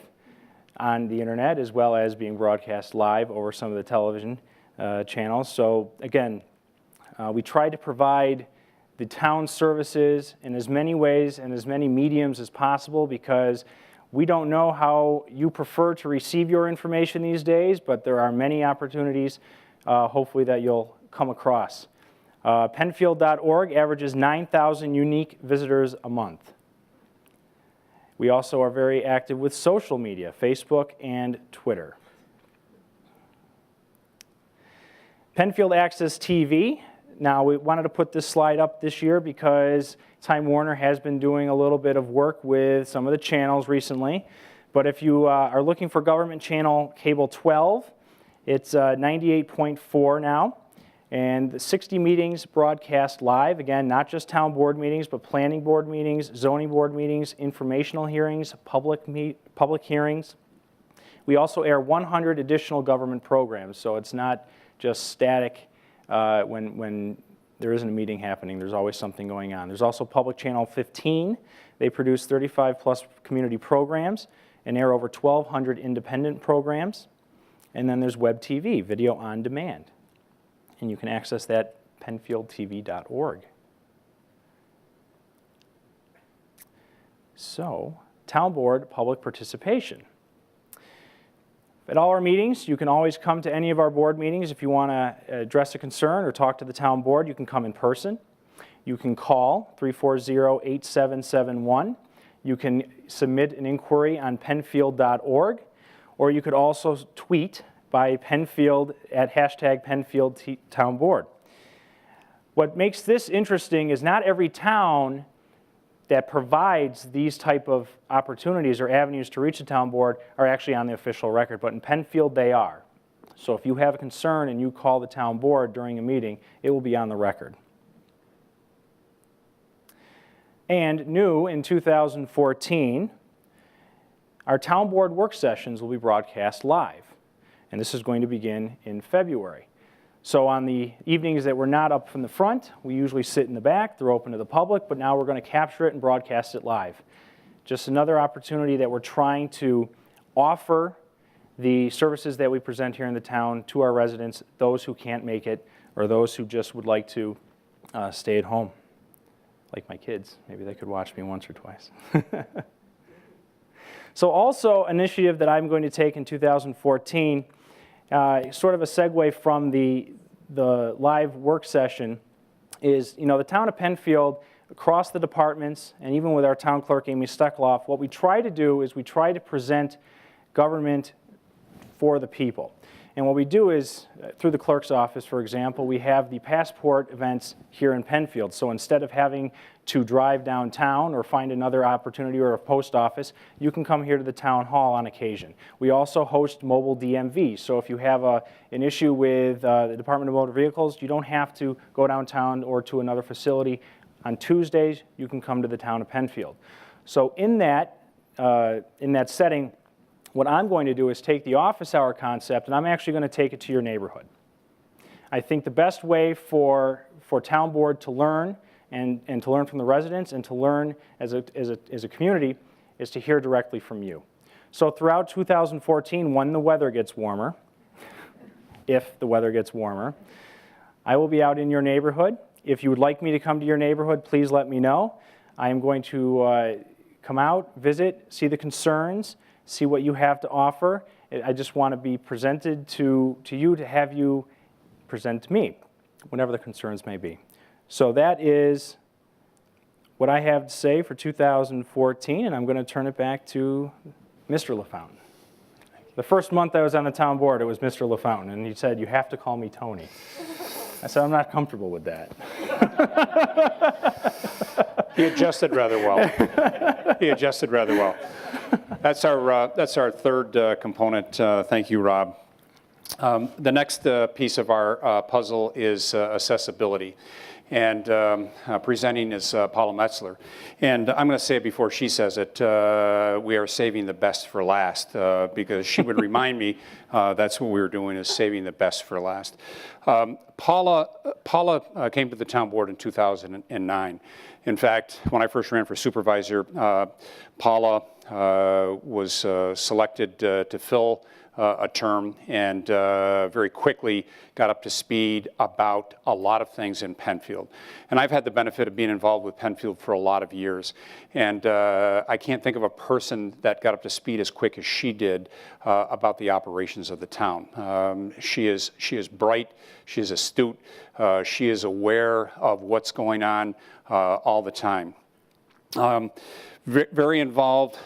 on the internet as well as being broadcast live over some of the television channels. So again, we try to provide the town services in as many ways and as many mediums as possible, because we don't know how you prefer to receive your information these days, but there are many opportunities, hopefully, that you'll come across. Penfield.org averages 9,000 unique visitors a month. We also are very active with social media, Facebook and Twitter. Penfield Access TV. Now, we wanted to put this slide up this year because Time Warner has been doing a little bit of work with some of the channels recently. But if you are looking for government channel cable 12, it's 98.4 now. And the 60 meetings broadcast live. Again, not just town board meetings, but planning board meetings, zoning board meetings, informational hearings, public hearings. We also air 100 additional government programs, so it's not just static. When there isn't a meeting happening, there's always something going on. There's also Public Channel 15. They produce 35 plus community programs and air over 1,200 independent programs. And then there's Web TV, video on demand. And you can access that at penfieldtv.org. So, town board public participation. At all our meetings, you can always come to any of our board meetings. If you want to address a concern or talk to the town board, you can come in person. You can call 340-8771. You can submit an inquiry on penfield.org, or you could also tweet by Penfield at hashtag PenfieldTownBoard. What makes this interesting is not every town that provides these type of opportunities or avenues to reach the town board are actually on the official record, but in Penfield they are. So if you have a concern and you call the town board during a meeting, it will be on the record. And new in 2014, our town board work sessions will be broadcast live. And this is going to begin in February. So on the evenings that we're not up from the front, we usually sit in the back. They're open to the public, but now we're going to capture it and broadcast it live. Just another opportunity that we're trying to offer the services that we present here in the town to our residents, those who can't make it, or those who just would like to stay at home. Like my kids, maybe they could watch me once or twice. So also an initiative that I'm going to take in 2014, sort of a segue from the live work session, is, the town of Penfield, across the departments, and even with our town clerk, Amy Steckloff, what we try to do is we try to present government for the people. And what we do is, through the clerk's office, for example, we have the passport events here in Penfield. So instead of having to drive downtown or find another opportunity or a post office, you can come here to the town hall on occasion. We also host mobile DMV. So if you have an issue with the Department of Motor Vehicles, you don't have to go downtown or to another facility. On Tuesdays, you can come to the town of Penfield. So in that setting, what I'm going to do is take the office hour concept, and I'm actually going to take it to your neighborhood. I think the best way for town board to learn and to learn from the residents and to learn as a community is to hear directly from you. So throughout 2014, when the weather gets warmer, if the weather gets warmer, I will be out in your neighborhood. If you would like me to come to your neighborhood, please let me know. I am going to come out, visit, see the concerns, see what you have to offer. I just want to be presented to you, to have you present to me, whatever the concerns may be. So that is what I have to say for 2014, and I'm going to turn it back to Mr. LaFountain. The first month I was on the town board, it was Mr. LaFountain, and he said, "You have to call me Tony." I said, "I'm not comfortable with that." He adjusted rather well. He adjusted rather well. That's our third component. Thank you, Rob. The next piece of our puzzle is accessibility. And presenting is Paula Metzler. And I'm going to say it before she says it, we are saving the best for last, because she would remind me that's what we were doing, is saving the best for last. Paula came to the town board in 2009. In fact, when I first ran for supervisor, Paula was selected to fill a term, and very quickly got up to speed about a lot of things in Penfield. And I've had the benefit of being involved with Penfield for a lot of years, and I can't think of a person that got up to speed as quick as she did about the operations of the town. She is bright, she is astute, she is aware of what's going on all the time. Very involved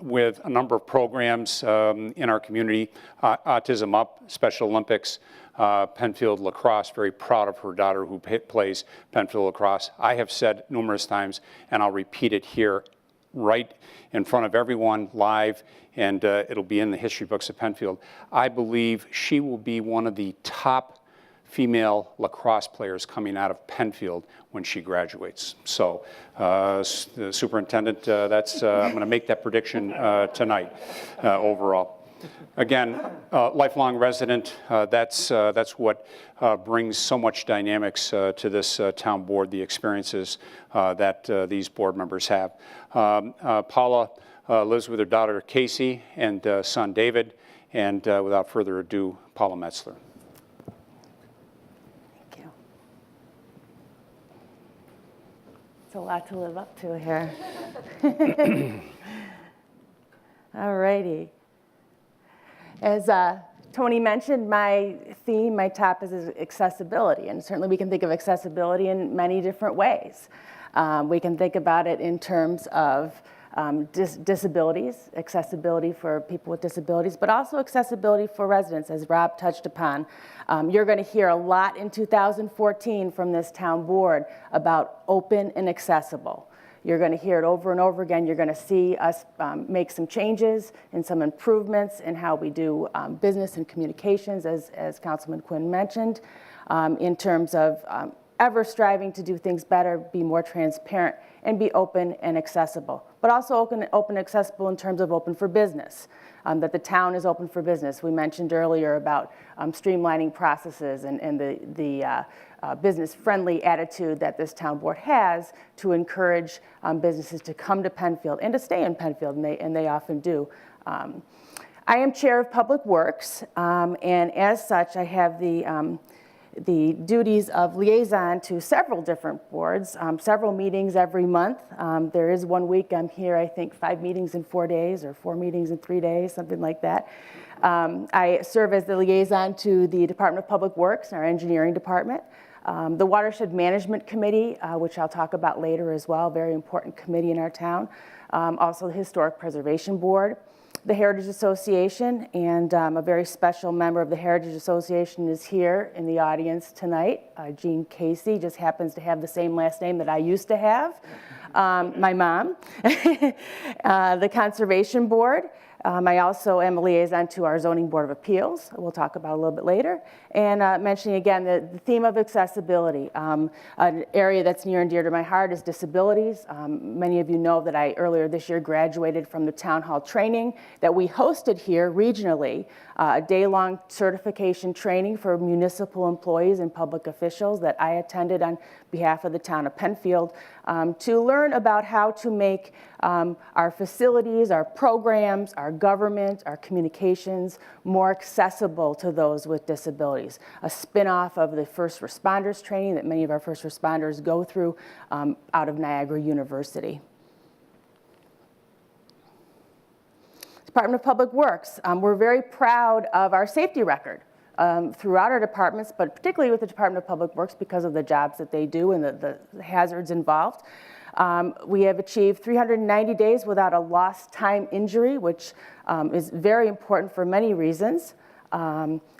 with a number of programs in our community, Autism Up, Special Olympics, Penfield Lacrosse, very proud of her daughter who plays Penfield Lacrosse. I have said numerous times, and I'll repeat it here right in front of everyone live, and it'll be in the history books of Penfield. I believe she will be one of the top female lacrosse players coming out of Penfield when she graduates. So, the superintendent, I'm going to make that prediction tonight overall. Again, lifelong resident, that's what brings so much dynamics to this town board, the experiences that these board members have. Paula lives with her daughter Casey and son David, and without further ado, Paula Metzler. It's a lot to live up to here. All righty. As Tony mentioned, my theme, my topic is accessibility, and certainly we can think of accessibility in many different ways. We can think about it in terms of disabilities, accessibility for people with disabilities, but also accessibility for residents, as Rob touched upon. You're going to hear a lot in 2014 from this town board about open and accessible. You're going to hear it over and over again. You're going to see us make some changes and some improvements in how we do business and communications, as Councilman Quinn mentioned, in terms of ever striving to do things better, be more transparent, and be open and accessible. But also open and accessible in terms of open for business, that the town is open for business. We mentioned earlier about streamlining processes and the business-friendly attitude that this town board has to encourage businesses to come to Penfield and to stay in Penfield, and they often do. I am chair of Public Works, and as such, I have the duties of liaison to several different boards, several meetings every month. There is one week I'm here, I think 5 meetings in 4 days, or 4 meetings in 3 days, something like that. I serve as the liaison to the Department of Public Works, our engineering department, the Watershed Management Committee, which I'll talk about later as well, very important committee in our town, also the Historic Preservation Board, the Heritage Association, and a very special member of the Heritage Association is here in the audience tonight. Jean Casey just happens to have the same last name that I used to have, my mom. The Conservation Board, I also am a liaison to our Zoning Board of Appeals, we'll talk about a little bit later, and mentioning again the theme of accessibility. An area that's near and dear to my heart is disabilities. Many of you know that I earlier this year graduated from the town hall training that we hosted here regionally, a day-long certification training for municipal employees and public officials that I attended on behalf of the town of Penfield to learn about how to make our facilities, our programs, our government, our communications more accessible to those with disabilities. A spin-off of the first responders training that many of our first responders go through out of Niagara University. Department of Public Works, we're very proud of our safety record throughout our departments, but particularly with the Department of Public Works because of the jobs that they do and the hazards involved. We have achieved 390 days without a lost time injury, which is very important for many reasons.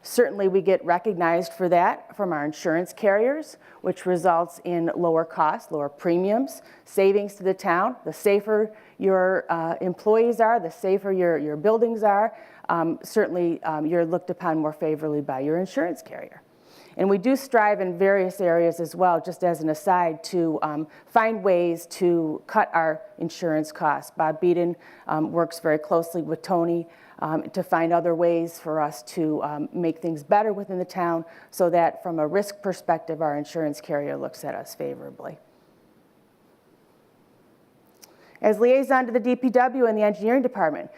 Certainly we get recognized for that from our insurance carriers, which results in lower costs, lower premiums, savings to the town. The safer your employees are, the safer your buildings are, certainly you're looked upon more favorably by your insurance carrier. And we do strive in various areas as well, just as an aside, to find ways to cut our insurance costs. Bob Beaton works very closely with Tony to find other ways for us to make things better within the town so that from a risk perspective, our insurance carrier looks at us favorably. As liaison to the DPW and the engineering department,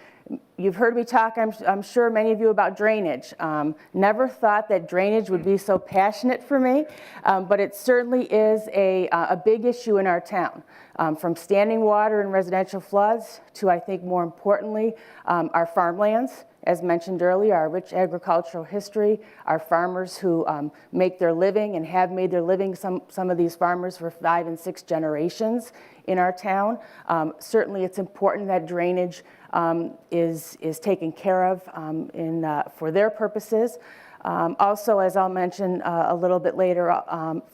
you've heard me talk, I'm sure many of you, about drainage. Never thought that drainage would be so passionate for me, but it certainly is a big issue in our town. From standing water and residential floods to, I think more importantly, our farmlands. As mentioned earlier, our rich agricultural history, our farmers who make their living and have made their living, some of these farmers for 5 and 6 generations in our town. Certainly it's important that drainage is taken care of for their purposes. Also, as I'll mention a little bit later,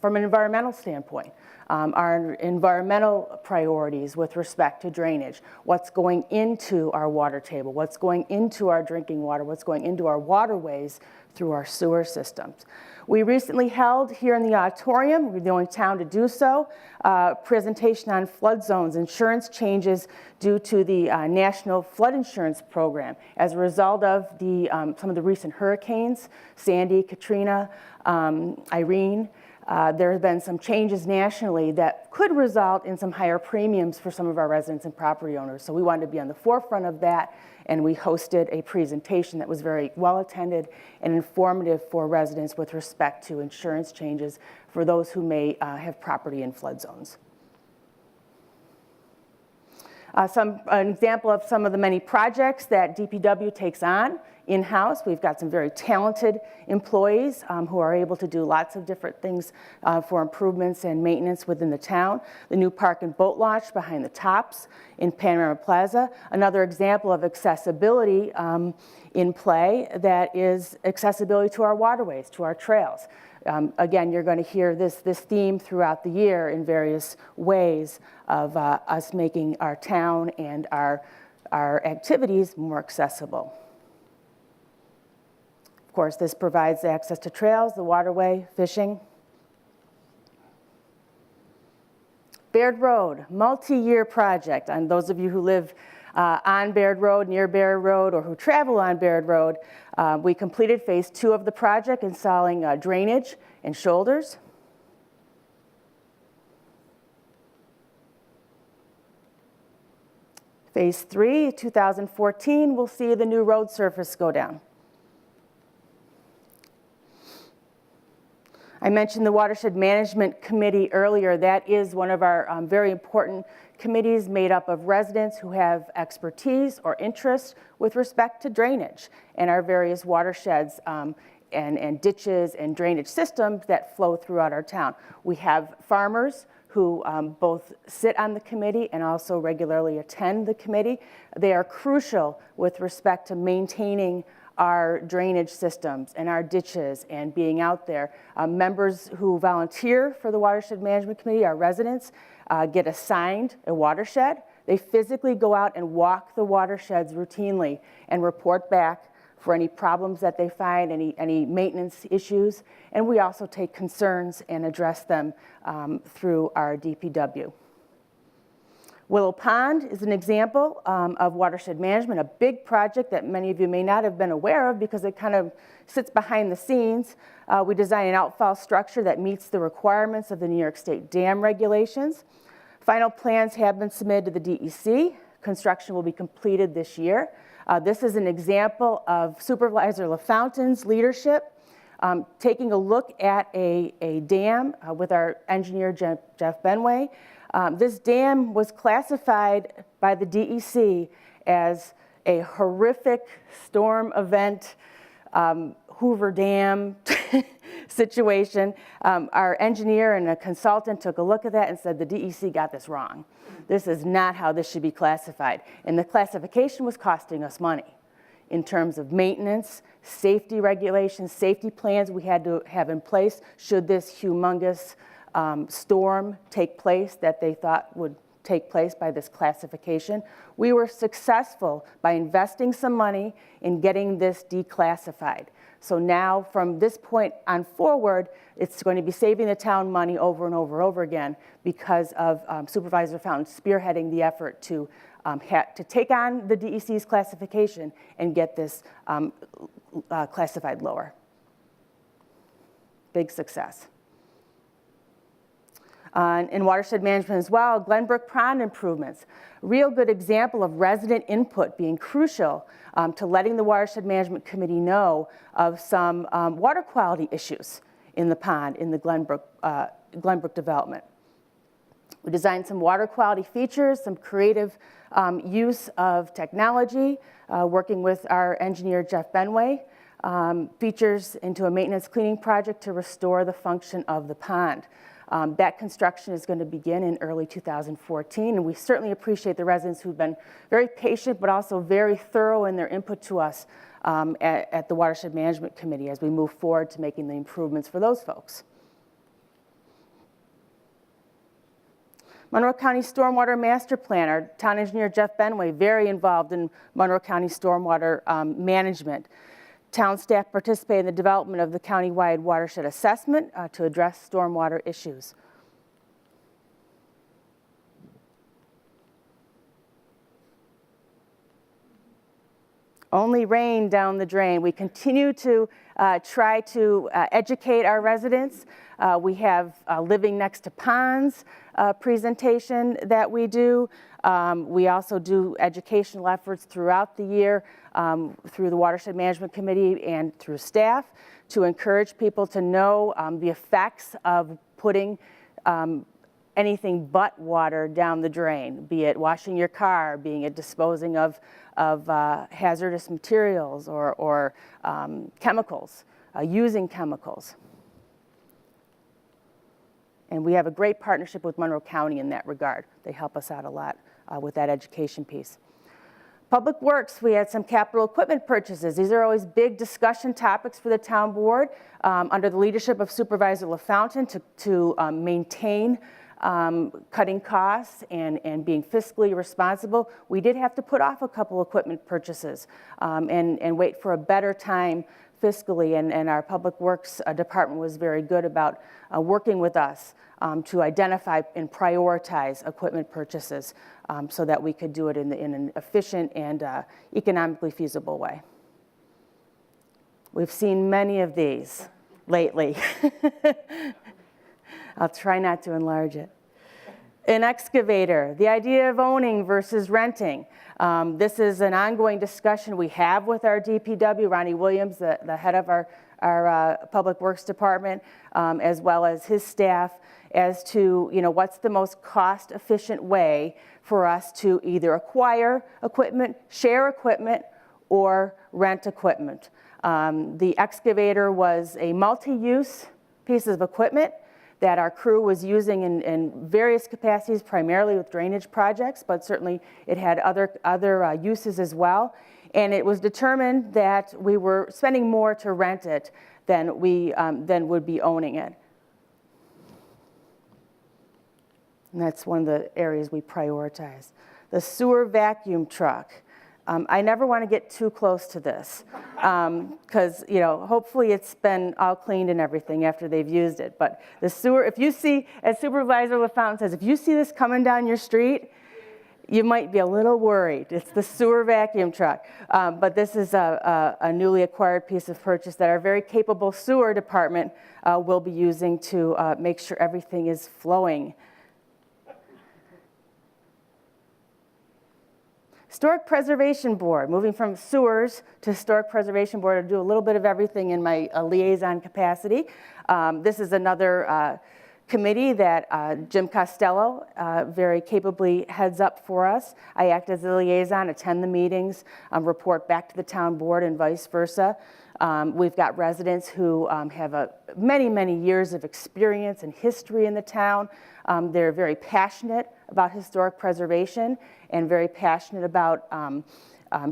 from an environmental standpoint, our environmental priorities with respect to drainage, what's going into our water table, what's going into our drinking water, what's going into our waterways through our sewer systems. We recently held here in the auditorium, we're the only town to do so, a presentation on flood zones, insurance changes due to the National Flood Insurance Program as a result of some of the recent hurricanes, Sandy, Katrina, Irene. There have been some changes nationally that could result in some higher premiums for some of our residents and property owners. So we wanted to be on the forefront of that, and we hosted a presentation that was very well attended and informative for residents with respect to insurance changes for those who may have property in flood zones. An example of some of the many projects that DPW takes on in-house. We've got some very talented employees who are able to do lots of different things for improvements and maintenance within the town. The new park and boat launch behind the Tops in Panorama Plaza. Another example of accessibility in play that is accessibility to our waterways, to our trails. Again, you're going to hear this theme throughout the year in various ways of us making our town and our activities more accessible. Of course, this provides access to trails, the waterway, fishing. Baird Road, multi-year project. And those of you who live on Baird Road, near Baird Road, or who travel on Baird Road, we completed phase 2 of the project, installing drainage and shoulders. Phase 3, 2014, we'll see the new road surface go down. I mentioned the Watershed Management Committee earlier. That is one of our very important committees made up of residents who have expertise or interest with respect to drainage and our various watersheds and ditches and drainage systems that flow throughout our town. We have farmers who both sit on the committee and also regularly attend the committee. They are crucial with respect to maintaining our drainage systems and our ditches and being out there. Members who volunteer for the Watershed Management Committee, our residents, get assigned a watershed They physically go out and walk the watersheds routinely and report back for any problems that they find, any maintenance issues, and we also take concerns and address them through our DPW. Willow Pond is an example of watershed management, a big project that many of you may not have been aware of because it kind of sits behind the scenes. We designed an outfall structure that meets the requirements of the New York State dam regulations. Final plans have been submitted to the DEC. Construction will be completed this year. This is an example of Supervisor LaFountain's leadership, taking a look at a dam with our engineer, Jeff Benway. This dam was classified by the DEC as a horrific storm event, Hoover Dam situation. Our engineer and a consultant took a look at that and said the DEC got this wrong. This is not how this should be classified. And the classification was costing us money in terms of maintenance, safety regulations, safety plans we had to have in place should this humongous storm take place that they thought would take place by this classification. We were successful by investing some money in getting this declassified. So now from this point on forward, it's going to be saving the town money over and over and over again because of Supervisor LaFountain spearheading the effort to take on the DEC's classification and get this classified lower. Big success. In watershed management as well, Glenbrook Pond improvements. Real good example of resident input being crucial to letting the Watershed Management Committee know of some water quality issues in the pond in the Glenbrook development. We designed some water quality features, some creative use of technology, working with our engineer, Jeff Benway, features into a maintenance cleaning project to restore the function of the pond. That construction is going to begin in early 2014, and we certainly appreciate the residents who've been very patient but also very thorough in their input to us at the Watershed Management Committee as we move forward to making the improvements for those folks. Monroe County Stormwater Master Plan, our town engineer Jeff Benway, very involved in Monroe County stormwater management. Town staff participated in the development of the countywide watershed assessment to address stormwater issues. Only rain down the drain. We continue to try to educate our residents. We have Living Next to Ponds presentation that we do. We also do educational efforts throughout the year through the Watershed Management Committee and through staff to encourage people to know the effects of putting anything but water down the drain, be it washing your car, being it disposing of hazardous materials or chemicals, using chemicals. And we have a great partnership with Monroe County in that regard. They help us out a lot with that education piece. Public Works, we had some capital equipment purchases. These are always big discussion topics for the town board under the leadership of Supervisor LaFountain to maintain cutting costs and being fiscally responsible. We did have to put off a couple equipment purchases and wait for a better time fiscally, and our Public Works department was very good about working with us to identify and prioritize equipment purchases so that we could do it in an efficient and economically feasible way. We've seen many of these lately. I'll try not to enlarge it. An excavator, the idea of owning versus renting. This is an ongoing discussion we have with our DPW, Ronnie Williams, the head of our Public Works Department, as well as his staff, as to what's the most cost-efficient way for us to either acquire equipment, share equipment, or rent equipment. The excavator was a multi-use piece of equipment that our crew was using in various capacities, primarily with drainage projects, but certainly it had other uses as well. And it was determined that we were spending more to rent it than would be owning it. And that's one of the areas we prioritize. the sewer vacuum truck. I never want to get too close to this because, you know, hopefully it's been all cleaned and everything after they've used it. But the sewer, if you see, as Supervisor LaFountain says, if you see this coming down your street, you might be a little worried. It's the sewer vacuum truck. But this is a newly acquired piece of purchase that our very capable sewer department will be using to make sure everything is flowing. Historic Preservation Board, moving from sewers to Historic Preservation Board, I do a little bit of everything in my liaison capacity. This is another committee that Jim Costello very capably heads up for us. I act as a liaison, attend the meetings, report back to the town board and vice versa. We've got residents who have many, many years of experience and history in the town. They're very passionate about historic preservation and very passionate about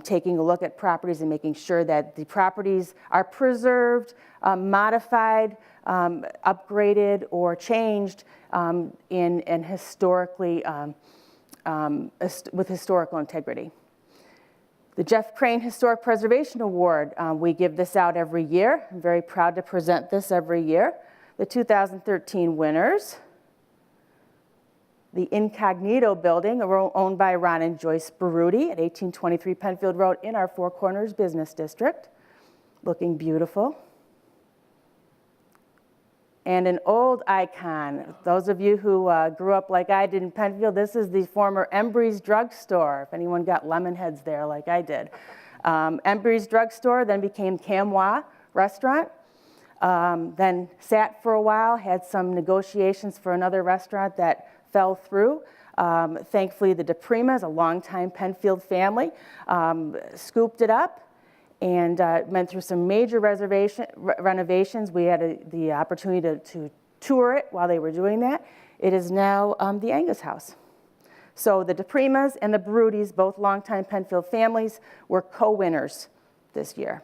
taking a look at properties and making sure that the properties are preserved, modified, upgraded, or changed in historically, with historical integrity. The Jeff Crane Historic Preservation Award, we give this out every year. I'm very proud to present this every year. The 2013 winners: the Incognito Building, owned by Ron and Joyce Baruti at 1823 Penfield Road in our Four Corners Business District, looking beautiful. And an old icon, those of you who grew up like I did in Penfield, this is the former Embry's Drugstore, if anyone got lemon heads there like I did. Embry's Drugstore then became Camwa Restaurant, then sat for a while, had some negotiations for another restaurant that fell through. Thankfully, the DePrimas, a longtime Penfield family, scooped it up and went through some major renovations. We had the opportunity to tour it while they were doing that. It is now the Angus House. So the DePrimas and the Barutis, both longtime Penfield families, were co-winners this year.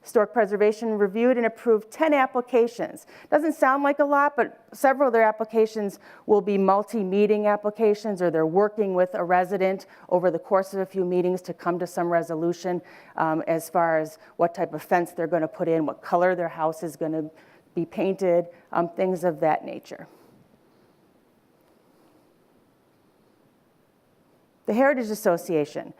Historic Preservation reviewed and approved 10 applications. Doesn't sound like a lot, but several of their applications will be multi-meeting applications, or they're working with a resident over the course of a few meetings to come to some resolution as far as what type of fence they're going to put in, what color their house is going to be painted, things of that nature. The Heritage Association.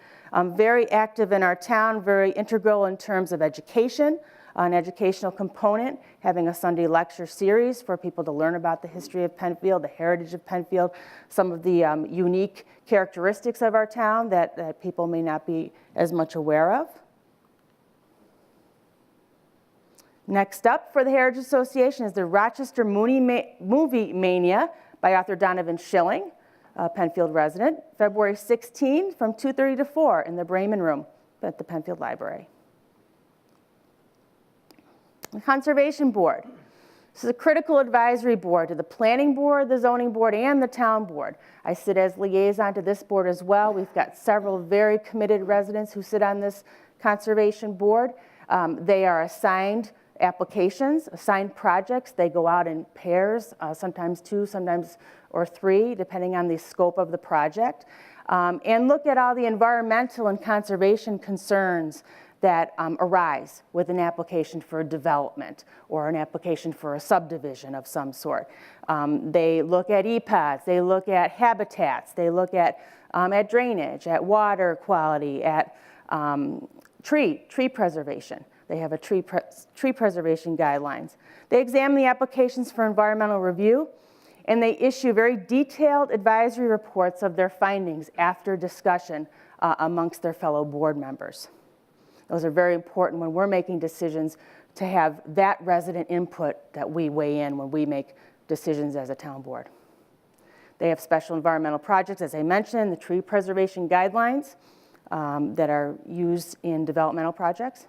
Very active in our town, very integral in terms of education, an educational component, having a Sunday lecture series for people to learn about the history of Penfield, the heritage of Penfield, some of the unique characteristics of our town that people may not be as much aware of. Next up for the Heritage Association is the Rochester Movie Mania by author Donovan Schilling, a Penfield resident, February 16 from 2:30 to 4 in the Bremen Room at the Penfield Library. The Conservation Board. This is a critical advisory board to the Planning Board, the Zoning Board, and the Town Board. I sit as liaison to this board as well. We've got several very committed residents who sit on this Conservation Board. They are assigned applications, assigned projects. They go out in pairs, sometimes two, sometimes or three, depending on the scope of the project, and look at all the environmental and conservation concerns that arise with an application for development or an application for a subdivision of some sort. They look at EPAs, they look at habitats, they look at drainage, at water quality, at tree preservation. They have a tree preservation guidelines. They examine the applications for environmental review, and they issue very detailed advisory reports of their findings after discussion amongst their fellow board members. Those are very important when we're making decisions to have that resident input that we weigh in when we make decisions as a town board. They have special environmental projects, as I mentioned, the tree preservation guidelines that are used in developmental projects.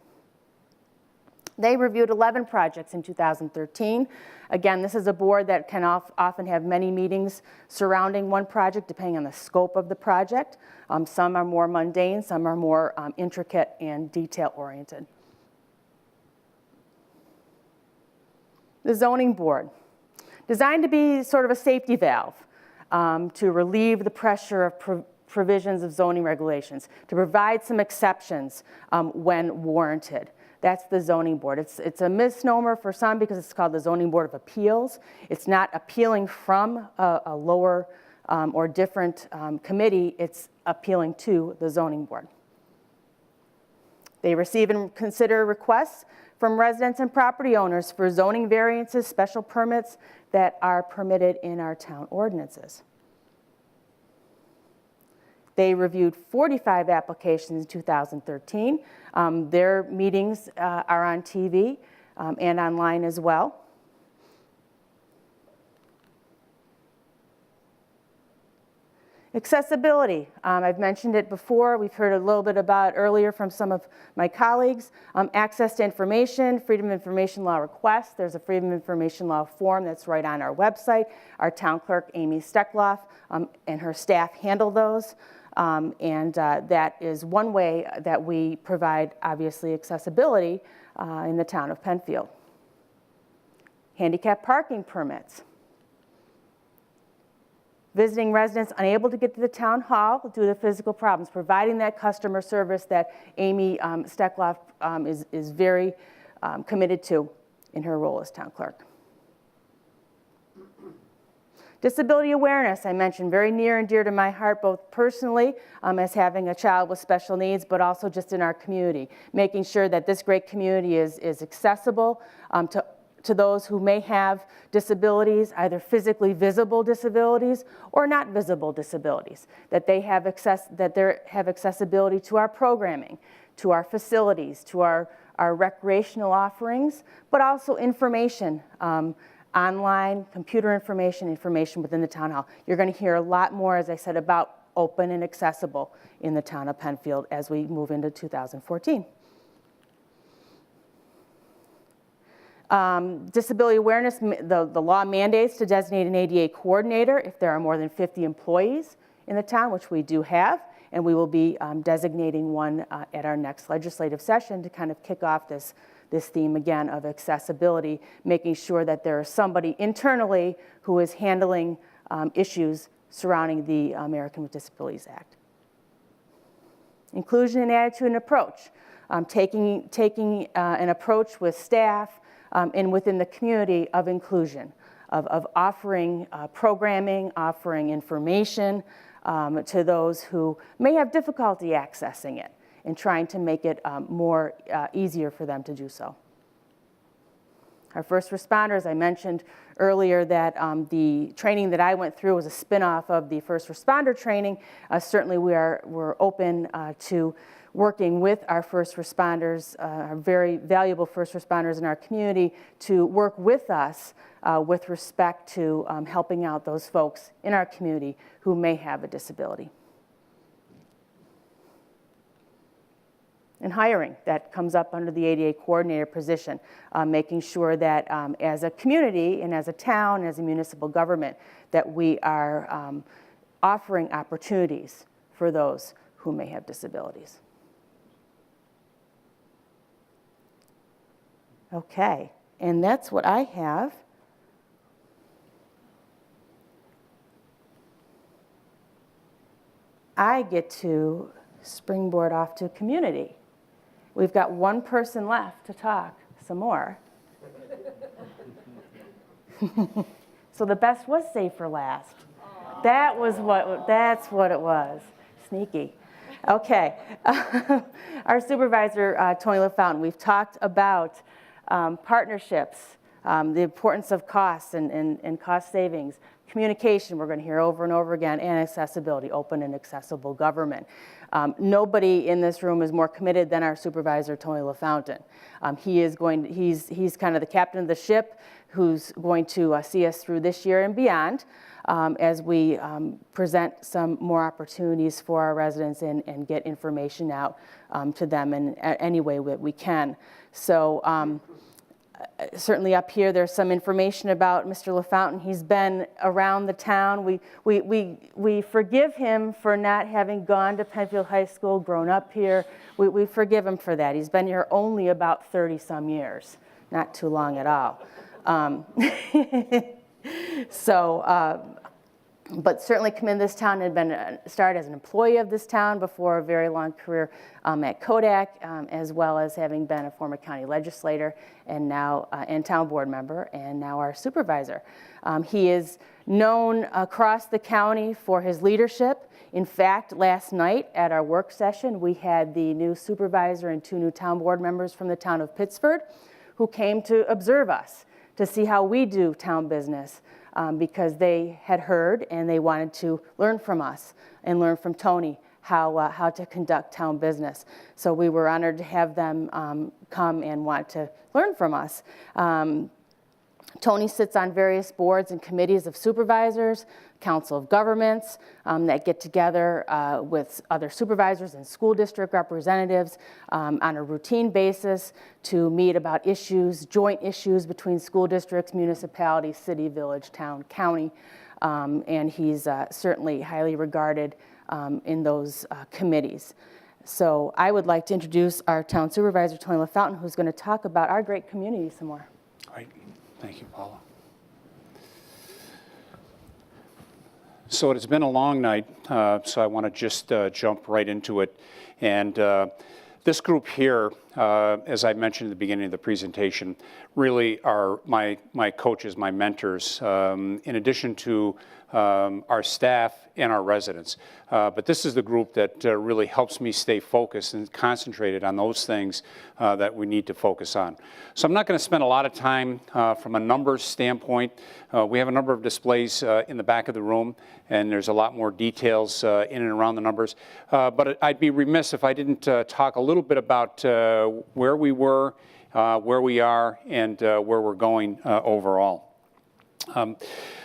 They reviewed 11 projects in 2013. Again, this is a board that can often have many meetings surrounding one project depending on the scope of the project. Some are more mundane, some are more intricate and detail-oriented. The Zoning Board, designed to be sort of a safety valve. to relieve the pressure of provisions of zoning regulations, to provide some exceptions when warranted. That's the zoning board. It's a misnomer for some because it's called the Zoning Board of Appeals. It's not appealing from a lower or different committee. It's appealing to the zoning board. They receive and consider requests from residents and property owners for zoning variances, special permits that are permitted in our town ordinances. They reviewed 45 applications in 2013. Their meetings are on TV and online as well. Accessibility, I've mentioned it before. We've heard a little bit about it earlier from some of my colleagues. Access to information, Freedom of Information Law request. There's a Freedom of Information Law form that's right on our website. Our town clerk, Amy Steckloff, and her staff handle those. That is one way that we provide, obviously, accessibility in the town of Penfield. Handicap parking permits. Visiting residents unable to get to the town hall due to physical problems, providing that customer service that Amy Steckloff is very committed to in her role as town clerk. Disability awareness, I mentioned, very near and dear to my heart, both personally as having a child with special needs, but also just in our community, making sure that this great community is accessible to those who may have disabilities, either physically visible disabilities or not visible disabilities, that they have accessibility to our programming, to our facilities, to our recreational offerings, but also information, online, computer information within the town hall. You're going to hear a lot more, as I said, about open and accessible in the town of Penfield as we move into 2014. Disability awareness, the law mandates to designate an ADA coordinator if there are more than 50 employees in the town, which we do have, and we will be designating one at our next legislative session to kind of kick off this theme again of accessibility, making sure that there is somebody internally who is handling issues surrounding the American with Disabilities Act. Inclusion and attitude and approach, taking an approach with staff and within the community of inclusion, of offering programming, offering information to those who may have difficulty accessing it, and trying to make it more easier for them to do so. Our first responders, I mentioned earlier that the training that I went through was a spin-off of the first responder training. Certainly we're open to working with our first responders, our very valuable first responders in our community, to work with us with respect to helping out those folks in our community who may have a disability. And hiring, that comes up under the ADA coordinator position, making sure that as a community and as a town, as a municipal government, that we are offering opportunities for those who may have disabilities. Okay, and that's what I have. I get to springboard off to community. We've got one person left to talk some more. So the best was saved for last. That's what it was. Sneaky. Okay. Our supervisor, Tony LaFountain, we've talked about partnerships, the importance of costs and cost savings, communication, we're going to hear over and over again, and accessibility, open and accessible government. Nobody in this room is more committed than our supervisor, Tony LaFountain. He's kind of the captain of the ship who's going to see us through this year and beyond as we present some more opportunities for our residents and get information out to them in any way that we can. So certainly up here there's some information about Mr. LaFountain. He's been around the town. We forgive him for not having gone to Penfield High School, grown up here. We forgive him for that. He's been here only about 30-some years, not too long at all. So but certainly come in this town and been started as an employee of this town before a very long career at Kodak, as well as having been a former county legislator and now and town board member, and now our supervisor. He is known across the county for his leadership. In fact, last night at our work session, we had the new supervisor and 2 new town board members from the town of Pittsford who came to observe us, to see how we do town business, because they had heard and they wanted to learn from us and learn from Tony how to conduct town business. So we were honored to have them come and want to learn from us. Tony sits on various boards and committees of supervisors, council of governments that get together with other supervisors and school district representatives on a routine basis to meet about issues, joint issues between school districts, municipalities, city, village, town, county, and he's certainly highly regarded in those committees. So I would like to introduce our town supervisor, Tony LaFountain, who's going to talk about our great community some more. All right. Thank you, Paula. So it has been a long night, so I want to just jump right into it. And this group here, as I mentioned at the beginning of the presentation, really are my coaches, my mentors, in addition to our staff and our residents. But this is the group that really helps me stay focused and concentrated on those things that we need to focus on. So I'm not going to spend a lot of time from a numbers standpoint. We have a number of displays in the back of the room, and there's a lot more details in and around the numbers. But I'd be remiss if I didn't talk a little bit about where we were, where we are, and where we're going overall.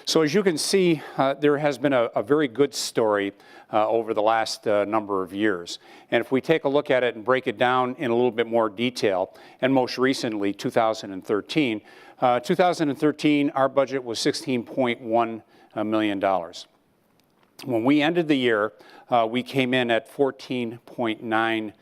So as you can see, there has been a very good story over the last number of years. And if we take a look at it and break it down in a little bit more detail, and most recently, 2013, our budget was $16.1 million. When we ended the year, we came in at $14.9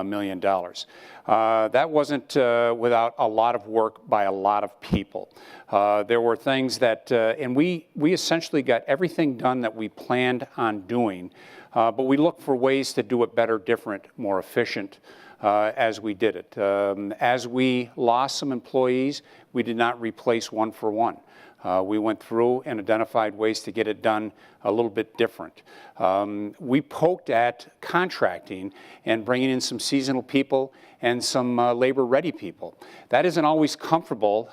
million. That wasn't without a lot of work by a lot of people. There were things that, and we essentially got everything done that we planned on doing, but we looked for ways to do it better, different, more efficient as we did it. As we lost some employees, we did not replace one for one. We went through and identified ways to get it done a little bit different. We poked at contracting and bringing in some seasonal people and some labor-ready people. That isn't always comfortable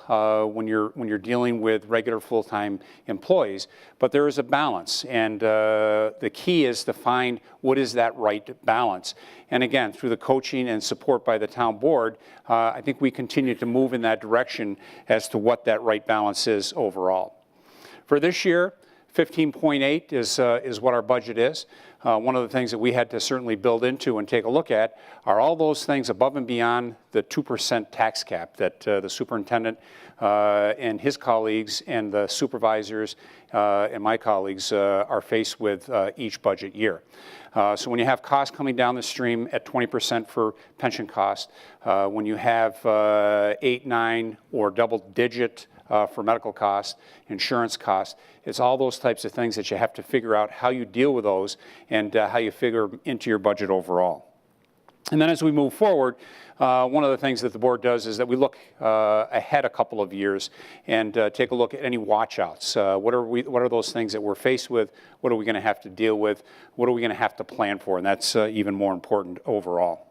when you're dealing with regular full-time employees, but there is a balance, and the key is to find what is that right balance. And again, through the coaching and support by the town board, I think we continue to move in that direction as to what that right balance is overall. For this year, 15.8 is what our budget is. One of the things that we had to certainly build into and take a look at are all those things above and beyond the 2% tax cap that the superintendent and his colleagues and the supervisors and my colleagues are faced with each budget year. So when you have costs coming down the stream at 20% for pension costs, when you have 8, 9, or double-digit for medical costs, insurance costs, it's all those types of things that you have to figure out how you deal with those and how you figure into your budget overall. And then as we move forward, one of the things that the board does is that we look ahead a couple of years and take a look at any watch-outs. What are those things that we're faced with? What are we going to have to deal with? What are we going to have to plan for? And that's even more important overall.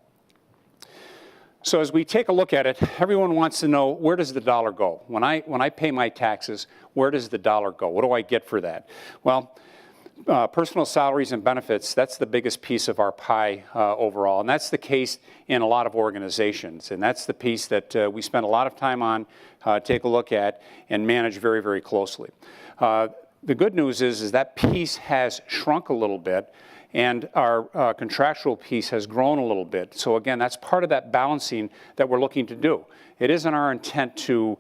So as we take a look at it, everyone wants to know, where does the dollar go? When I pay my taxes, where does the dollar go? What do I get for that? Well, personal salaries and benefits, that's the biggest piece of our pie overall, and that's the case in a lot of organizations, and that's the piece that we spend a lot of time on, take a look at, and manage very, very closely. The good news is that piece has shrunk a little bit, and our contractual piece has grown a little bit. So again, that's part of that balancing that we're looking to do. It isn't our intent to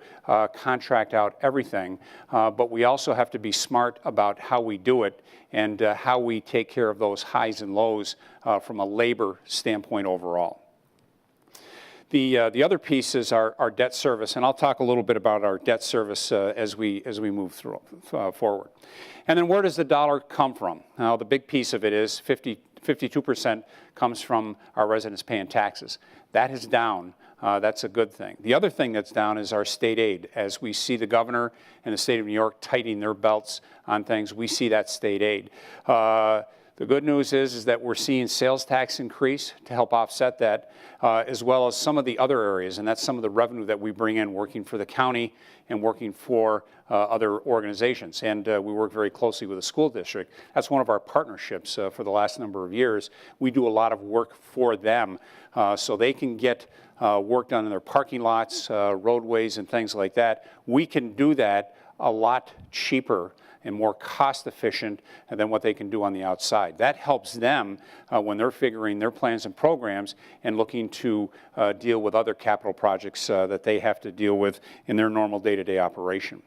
contract out everything, but we also have to be smart about how we do it and how we take care of those highs and lows from a labor standpoint overall. The other piece is our debt service, and I'll talk a little bit about our debt service as we move through, forward. And then where does the dollar come from? Now, the big piece of it is 52% comes from our residents paying taxes. That is down. That's a good thing. The other thing that's down is our state aid. As we see the governor and the state of New York tightening their belts on things, we see that state aid. The good news is that we're seeing sales tax increase to help offset that, as well as some of the other areas, and that's some of the revenue that we bring in working for the county and working for other organizations. And we work very closely with the school district. That's one of our partnerships for the last number of years. We do a lot of work for them so they can get work done in their parking lots, roadways, and things like that. We can do that a lot cheaper and more cost efficient than what they can do on the outside. That helps them when they're figuring their plans and programs and looking to deal with other capital projects that they have to deal with in their normal day-to-day operation.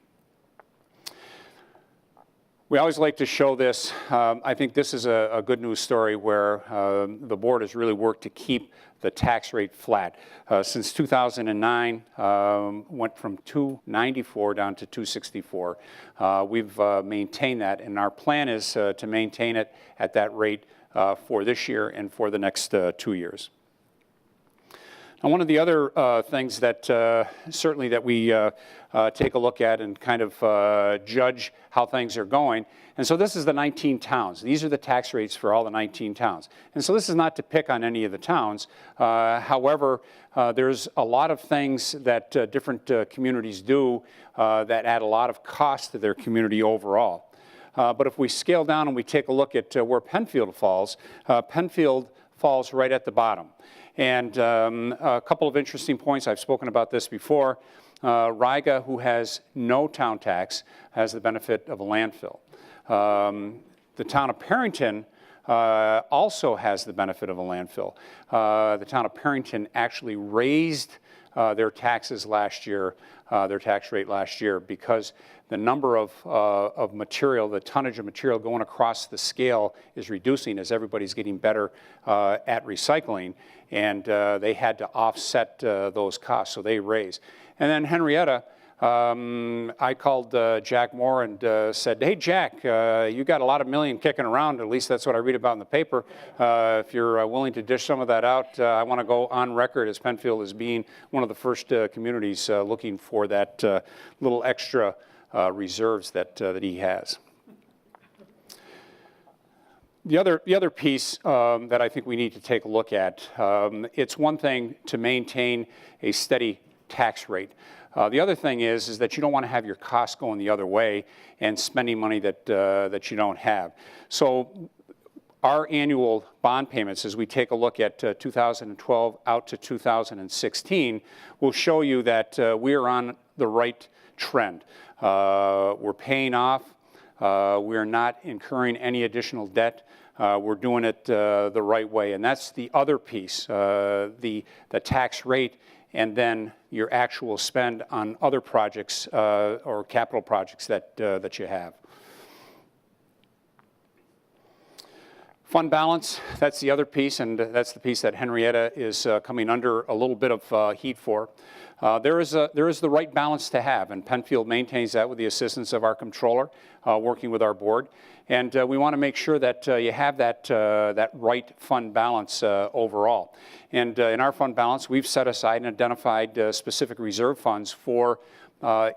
We always like to show this. I think this is a good news story where the board has really worked to keep the tax rate flat. Since 2009, went from 294 down to 264. We've maintained that, and our plan is to maintain it at that rate for this year and for the next 2 years. Now, one of the other things that certainly that we take a look at and kind of judge how things are going, and so this is the 19 towns. These are the tax rates for all the 19 towns. And so this is not to pick on any of the towns. However, there's a lot of things that different communities do that add a lot of cost to their community overall. But if we scale down and we take a look at where Penfield falls right at the bottom. And a couple of interesting points, I've spoken about this before. Riga, who has no town tax, has the benefit of a landfill. The town of Perrington also has the benefit of a landfill. The town of Perrington actually raised their taxes last year, their tax rate last year, because the number of material, the tonnage of material going across the scale is reducing as everybody's getting better at recycling, and they had to offset those costs, so they raised. And then Henrietta, I called Jack Moore and said, hey, Jack, you got a lot of million kicking around, at least that's what I read about in the paper. If you're willing to dish some of that out, I want to go on record as Penfield as being one of the first communities looking for that little extra reserves that he has. The other piece that I think we need to take a look at, it's one thing to maintain a steady tax rate. The other thing is that you don't want to have your costs going the other way and spending money that you don't have. So our annual bond payments, as we take a look at 2012 out to 2016, will show you that we are on the right trend. We're paying off. We're not incurring any additional debt. We're doing it the right way. And that's the other piece, the tax rate, and then your actual spend on other projects or capital projects that you have. Fund balance, that's the other piece, and that's the piece that Henrietta is coming under a little bit of heat for. There is the right balance to have, and Penfield maintains that with the assistance of our controller, working with our board. And we want to make sure that you have that right fund balance overall. And in our fund balance, we've set aside and identified specific reserve funds for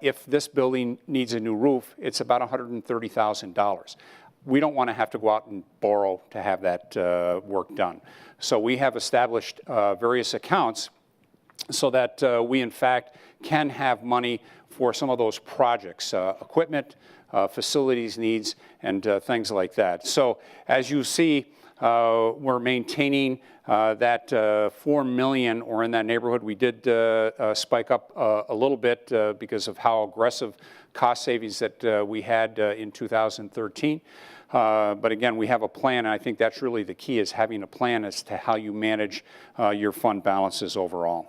if this building needs a new roof, it's about $130,000. We don't want to have to go out and borrow to have that work done. So we have established various accounts so that we, in fact, can have money for some of those projects, equipment, facilities needs, and things like that. So as you see, we're maintaining that $4 million or in that neighborhood. We did spike up a little bit because of how aggressive cost savings that we had in 2013. But again, we have a plan, and I think that's really the key, is having a plan as to how you manage your fund balances overall.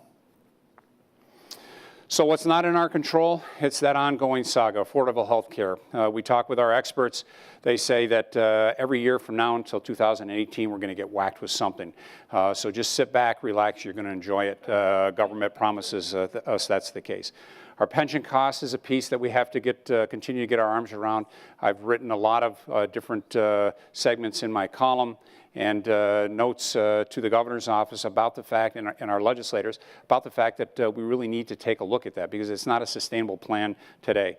So what's not in our control? It's that ongoing saga, affordable health care. We talk with our experts. They say that every year from now until 2018, we're going to get whacked with something. So just sit back, relax, you're going to enjoy it. Government promises us that's the case. Our pension cost is a piece that we have to continue to get our arms around. I've written a lot of different segments in my column and notes to the governor's office about the fact, and our legislators, about the fact that we really need to take a look at that because it's not a sustainable plan today.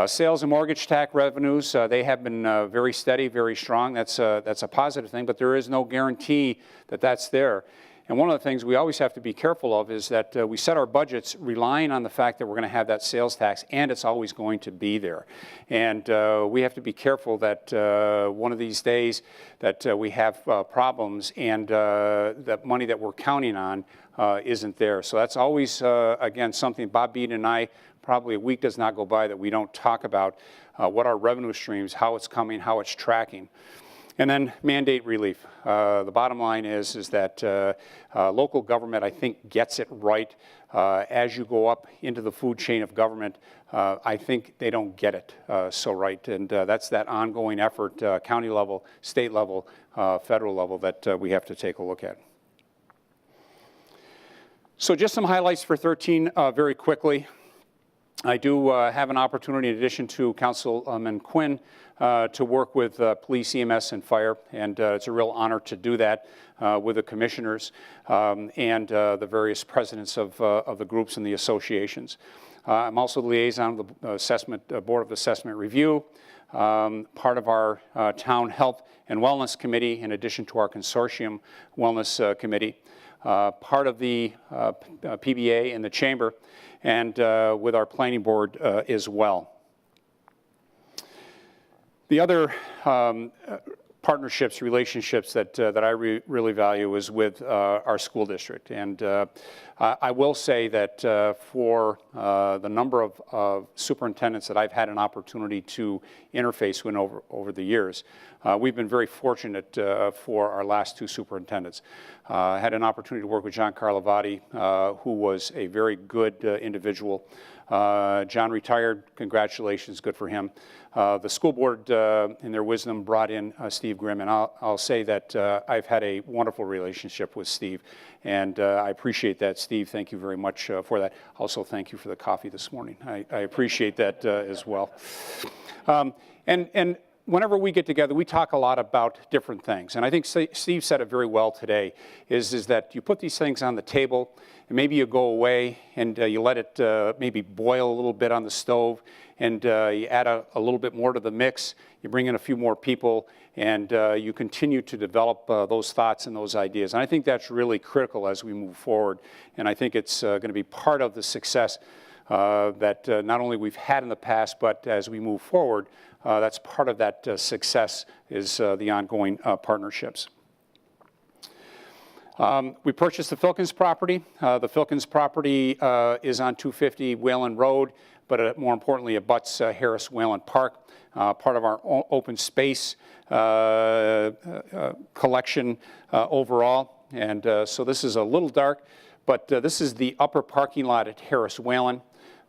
Sales and mortgage tax revenues, they have been very steady, very strong. That's a positive thing, but there is no guarantee that that's there. And one of the things we always have to be careful of is that we set our budgets relying on the fact that we're going to have that sales tax and it's always going to be there. And we have to be careful that one of these days that we have problems and that money that we're counting on isn't there. So that's always, again, something Bob Beaton and I, probably a week does not go by that we don't talk about what our revenue streams, how it's coming, how it's tracking. And then mandate relief. The bottom line is that local government, I think, gets it right. As you go up into the food chain of government, I think they don't get it so right. And that's that ongoing effort, county level, state level, federal level, that we have to take a look at. So just some highlights for 13 very quickly. I do have an opportunity, in addition to Councilman Quinn, to work with police, EMS, and fire, and it's a real honor to do that with the commissioners and the various presidents of the groups and the associations. I'm also the liaison of the Board of Assessment Review, part of our Town Health and Wellness Committee, in addition to our Consortium Wellness Committee, part of the PBA in the Chamber, and with our Planning Board as well. The other partnerships, relationships that I really value is with our school district. And I will say that for the number of superintendents that I've had an opportunity to interface with over the years, we've been very fortunate for our last two superintendents. I had an opportunity to work with John Carlovati, who was a very good individual. John retired, congratulations, good for him. The school board, in their wisdom, brought in Steve Grimm, and I'll say that I've had a wonderful relationship with Steve, and I appreciate that. Steve, thank you very much for that. Also, thank you for the coffee this morning. I appreciate that as well. And whenever we get together, we talk a lot about different things. And I think Steve said it very well today, is that you put these things on the table, and maybe you go away and you let it maybe boil a little bit on the stove, and you add a little bit more to the mix, you bring in a few more people, and you continue to develop those thoughts and those ideas. And I think that's really critical as we move forward. And I think it's going to be part of the success that not only we've had in the past, but as we move forward, that's part of that success is the ongoing partnerships. We purchased the Filkins property. The Filkins property is on 250 Whalen Road, but more importantly, it abuts Harris Whalen Park, part of our open space collection overall. And so this is a little dark, but this is the upper parking lot at Harris Whalen.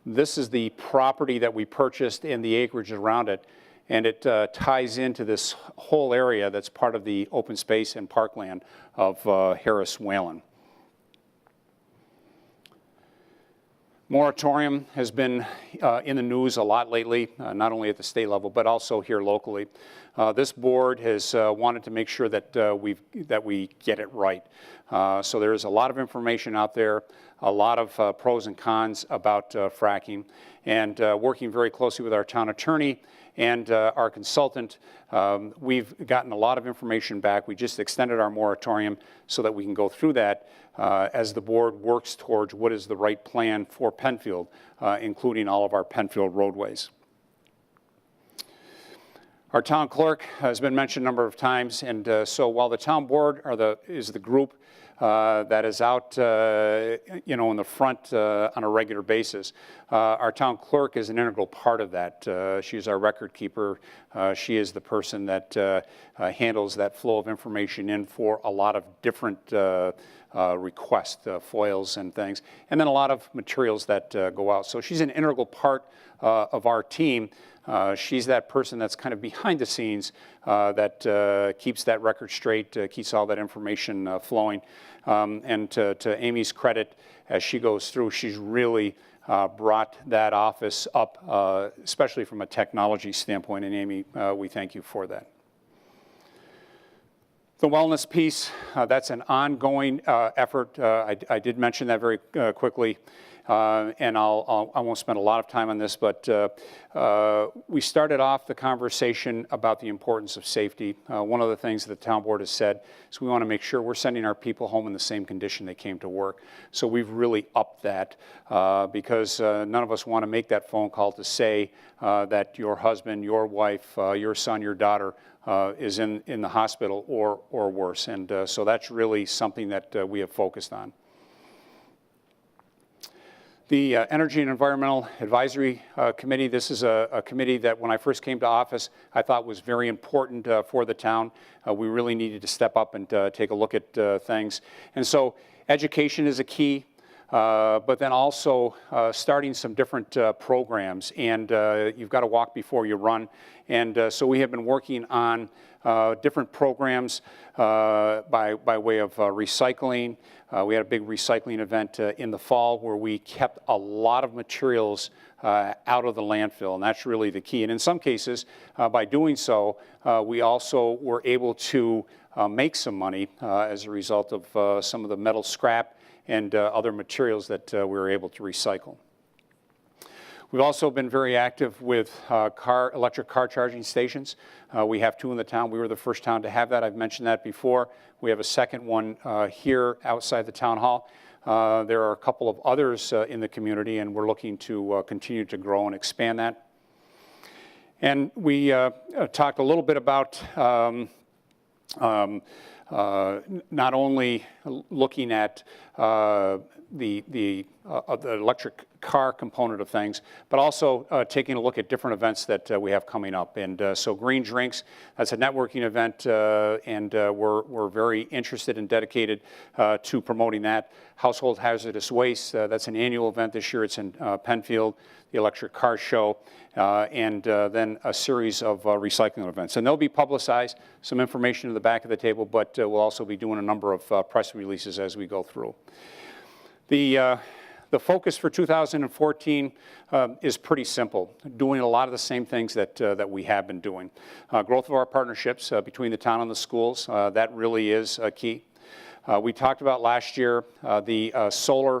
This is the property that we purchased and the acreage around it, and it ties into this whole area that's part of the open space and parkland of Harris Whalen. Moratorium has been in the news a lot lately, not only at the state level, but also here locally. This board has wanted to make sure that we get it right. So there is a lot of information out there, a lot of pros and cons about fracking, and working very closely with our town attorney and our consultant, we've gotten a lot of information back. We just extended our moratorium so that we can go through that as the board works towards what is the right plan for Penfield, including all of our Penfield roadways. Our town clerk has been mentioned a number of times, and so while the town board is the group that is out, you know, in the front on a regular basis. Our town clerk is an integral part of that. She's our record keeper. She is the person that handles that flow of information in for a lot of different requests, foils and things, and then a lot of materials that go out. So she's an integral part of our team. She's that person that's kind of behind the scenes that keeps that record straight, keeps all that information flowing. And to Amy's credit, as she goes through, she's really brought that office up, especially from a technology standpoint. And Amy, we thank you for that. The wellness piece, that's an ongoing effort. I did mention that very quickly. And I won't spend a lot of time on this, but we started off the conversation about the importance of safety. One of the things that the town board has said is we want to make sure we're sending our people home in the same condition they came to work. So we've really upped that because none of us want to make that phone call to say that your husband, your wife, your son, your daughter is in the hospital or worse. And so that's really something that we have focused on. The Energy and Environmental Advisory Committee, this is a committee that when I first came to office, I thought was very important for the town. We really needed to step up and take a look at things. And so education is a key, but then also starting some different programs. And you've got to walk before you run. And so we have been working on different programs by way of recycling. We had a big recycling event in the fall where we kept a lot of materials out of the landfill, and that's really the key. And in some cases, by doing so, we also were able to make some money as a result of some of the metal scrap and other materials that we were able to recycle. We've also been very active with electric car charging stations. We have 2 in the town. We were the first town to have that. I've mentioned that before. We have a second one here outside the town hall. There are a couple of others in the community, and we're looking to continue to grow and expand that. And we talked a little bit about not only looking at the electric car component of things, but also taking a look at different events that we have coming up. And so Green Drinks, that's a networking event, and we're very interested and dedicated to promoting that. Household Hazardous Waste, that's an annual event this year. It's in Penfield, the Electric Car Show, and then a series of recycling events. And they'll be publicized, some information in the back of the table, but we'll also be doing a number of press releases as we go through. The focus for 2014 is pretty simple, doing a lot of the same things that we have been doing. Growth of our partnerships between the town and the schools, that really is key. We talked about last year the solar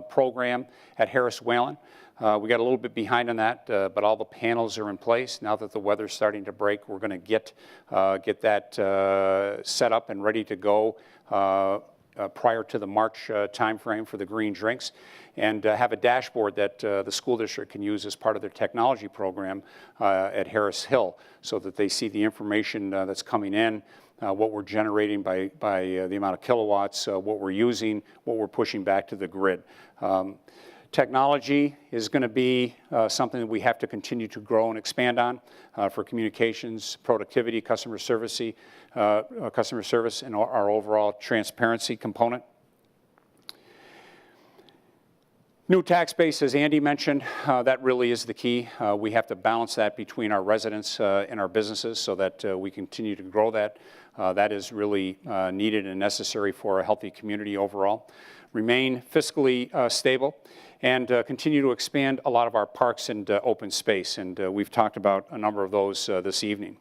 program at Harris Whalen. We got a little bit behind on that, but all the panels are in place. Now that the weather's starting to break, we're going to get that set up and ready to go prior to the March timeframe for the Green Drinks, and have a dashboard that the school district can use as part of their technology program at Harris Hill, so that they see the information that's coming in, what we're generating by the amount of kilowatts, what we're using, what we're pushing back to the grid. Technology is going to be something that we have to continue to grow and expand on for communications, productivity, customer service, and our overall transparency component. New tax base, as Andy mentioned, that really is the key. We have to balance that between our residents and our businesses so that we continue to grow that. That is really needed and necessary for a healthy community overall. Remain fiscally stable, and continue to expand a lot of our parks and open space. And we've talked about a number of those this evening.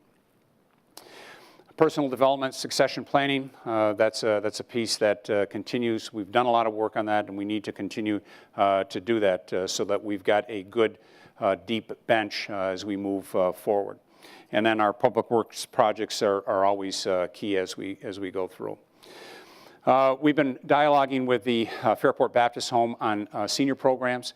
Personal development, succession planning, that's a piece that continues. We've done a lot of work on that, and we need to continue to do that so that we've got a good, deep bench as we move forward. And then our public works projects are always key as we go through. We've been dialoguing with the Fairport Baptist Home on senior programs.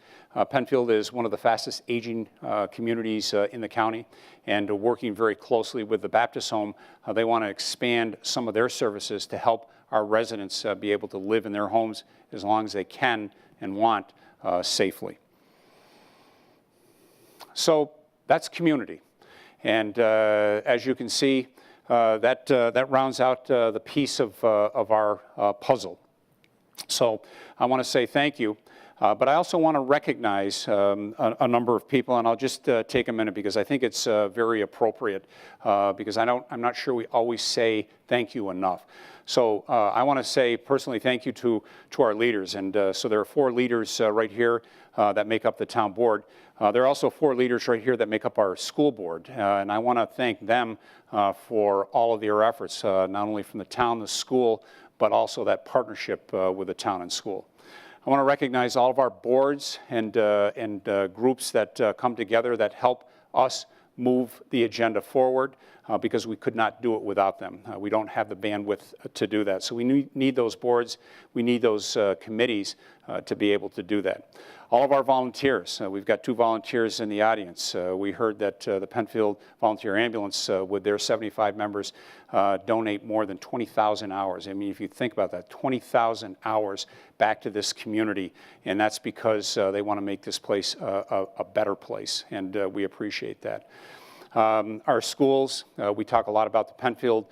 Penfield is one of the fastest aging communities in the county, and working very closely with the Baptist Home, they want to expand some of their services to help our residents be able to live in their homes as long as they can and want safely. So that's community. And as you can see, that rounds out the piece of our puzzle. So I want to say thank you. But I also want to recognize a number of people, and I'll just take a minute because I think it's very appropriate, because I'm not sure we always say thank you enough. So I want to say personally thank you to our leaders, and so there are 4 leaders right here that make up the town board. There are also 4 leaders right here that make up our school board, and I want to thank them for all of their efforts, not only from the town, the school, but also that partnership with the town and school. I want to recognize all of our boards and groups that come together that help us move the agenda forward, because we could not do it without them. We don't have the bandwidth to do that. So we need those boards, we need those committees to be able to do that. All of our volunteers, we've got 2 volunteers in the audience. We heard that the Penfield Volunteer Ambulance, with their 75 members, donate more than 20,000 hours. I mean, if you think about that, 20,000 hours back to this community, and that's because they want to make this place a better place, and we appreciate that. Our schools, we talk a lot about the Penfield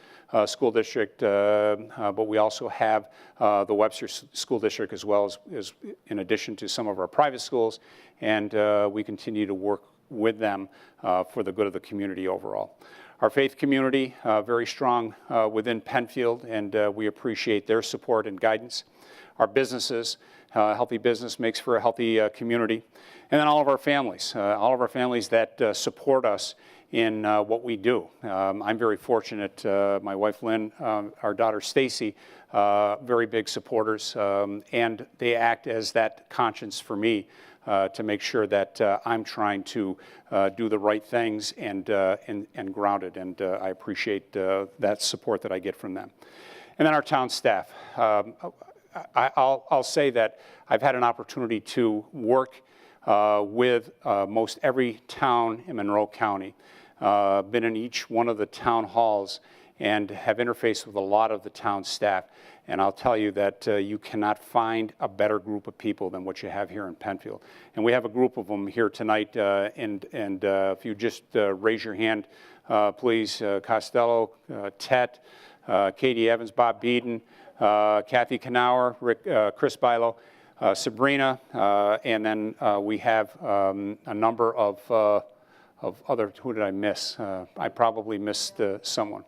School District, but we also have the Webster School District as well, as in addition to some of our private schools, and we continue to work with them for the good of the community overall. Our faith community, very strong within Penfield, and we appreciate their support and guidance. Our businesses, healthy business makes for a healthy community. And then all of our families that support us in what we do. I'm very fortunate, my wife Lynn, our daughter Stacy, very big supporters, and they act as that conscience for me to make sure that I'm trying to do the right things and grounded, and I appreciate that support that I get from them. And then our town staff. I'll say that I've had an opportunity to work with most every town in Monroe County, been in each one of the town halls, and have interfaced with a lot of the town staff. And I'll tell you that you cannot find a better group of people than what you have here in Penfield. And we have a group of them here tonight, and if you just raise your hand, please, Costello, Tet, Katie Evans, Bob Beeden, Kathy Knauer, Chris Bilo, Sabrina, and then we have a number of other, who did I miss? I probably missed someone.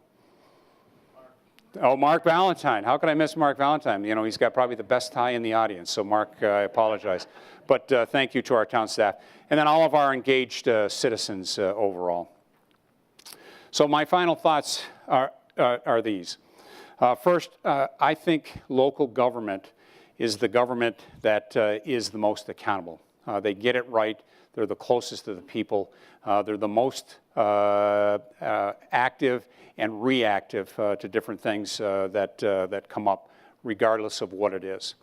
Oh, Mark Valentine. How could I miss Mark Valentine? You know, he's got probably the best tie in the audience. So Mark, I apologize. But thank you to our town staff. And then all of our engaged citizens overall. So my final thoughts are these. First, I think local government is the government that is the most accountable. They get it right. They're the closest to the people. They're the most active and reactive to different things that come up, regardless of what it is.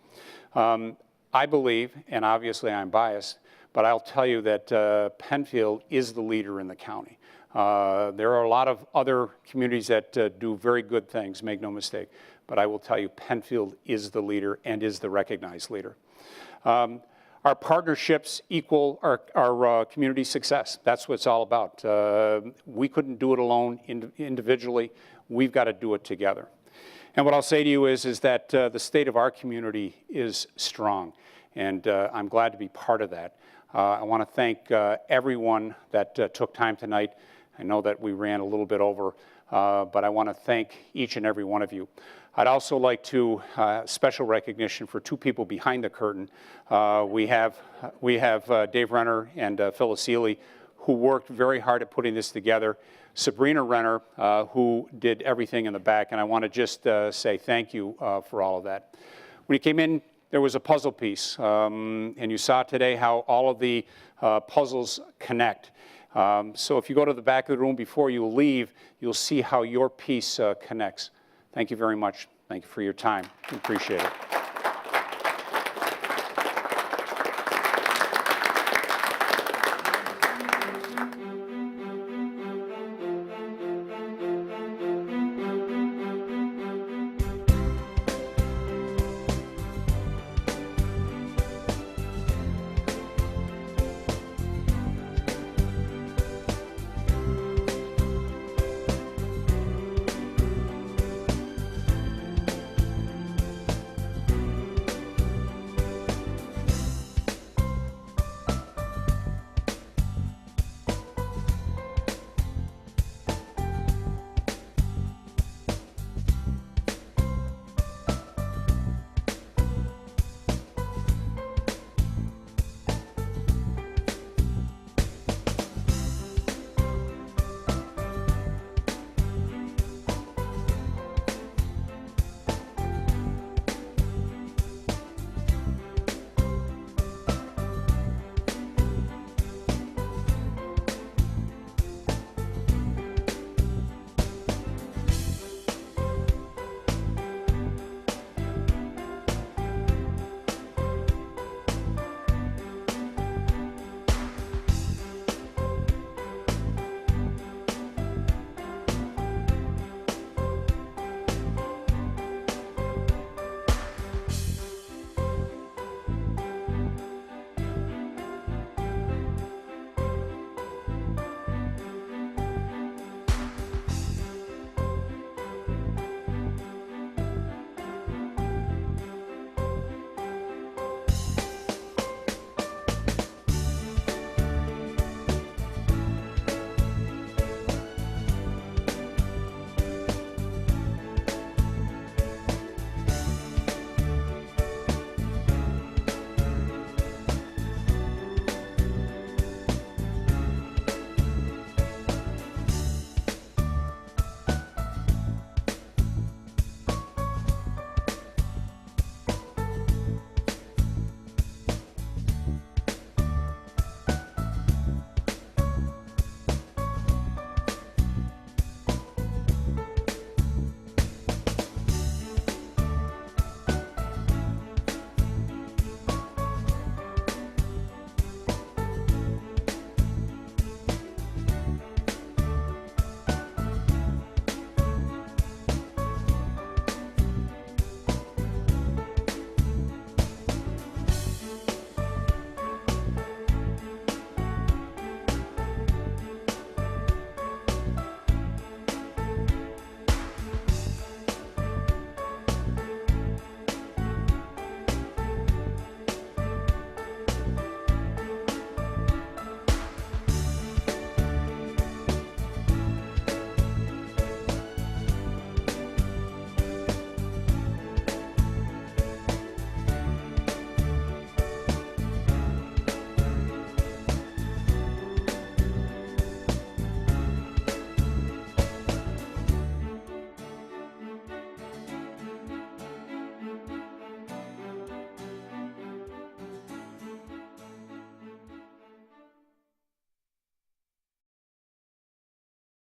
I believe, and obviously I'm biased, but I'll tell you that Penfield is the leader in the county. There are a lot of other communities that do very good things, make no mistake, but I will tell you Penfield is the leader and is the recognized leader. Our partnerships equal our community success. That's what it's all about. We couldn't do it alone individually. We've got to do it together. And what I'll say to you is that the state of our community is strong, and I'm glad to be part of that. I want to thank everyone that took time tonight. I know that we ran a little bit over, but I want to thank each and every one of you. I'd also like to special recognition for 2 people behind the curtain. We have Dave Renner and Phyllis Seeley, who worked very hard at putting this together. Sabrina Renner, who did everything in the back, and I want to just say thank you for all of that. When you came in, there was a puzzle piece, and you saw today how all of the puzzles connect. So if you go to the back of the room before you leave, you'll see how your piece connects. Thank you very much. Thank you for your time. Appreciate it.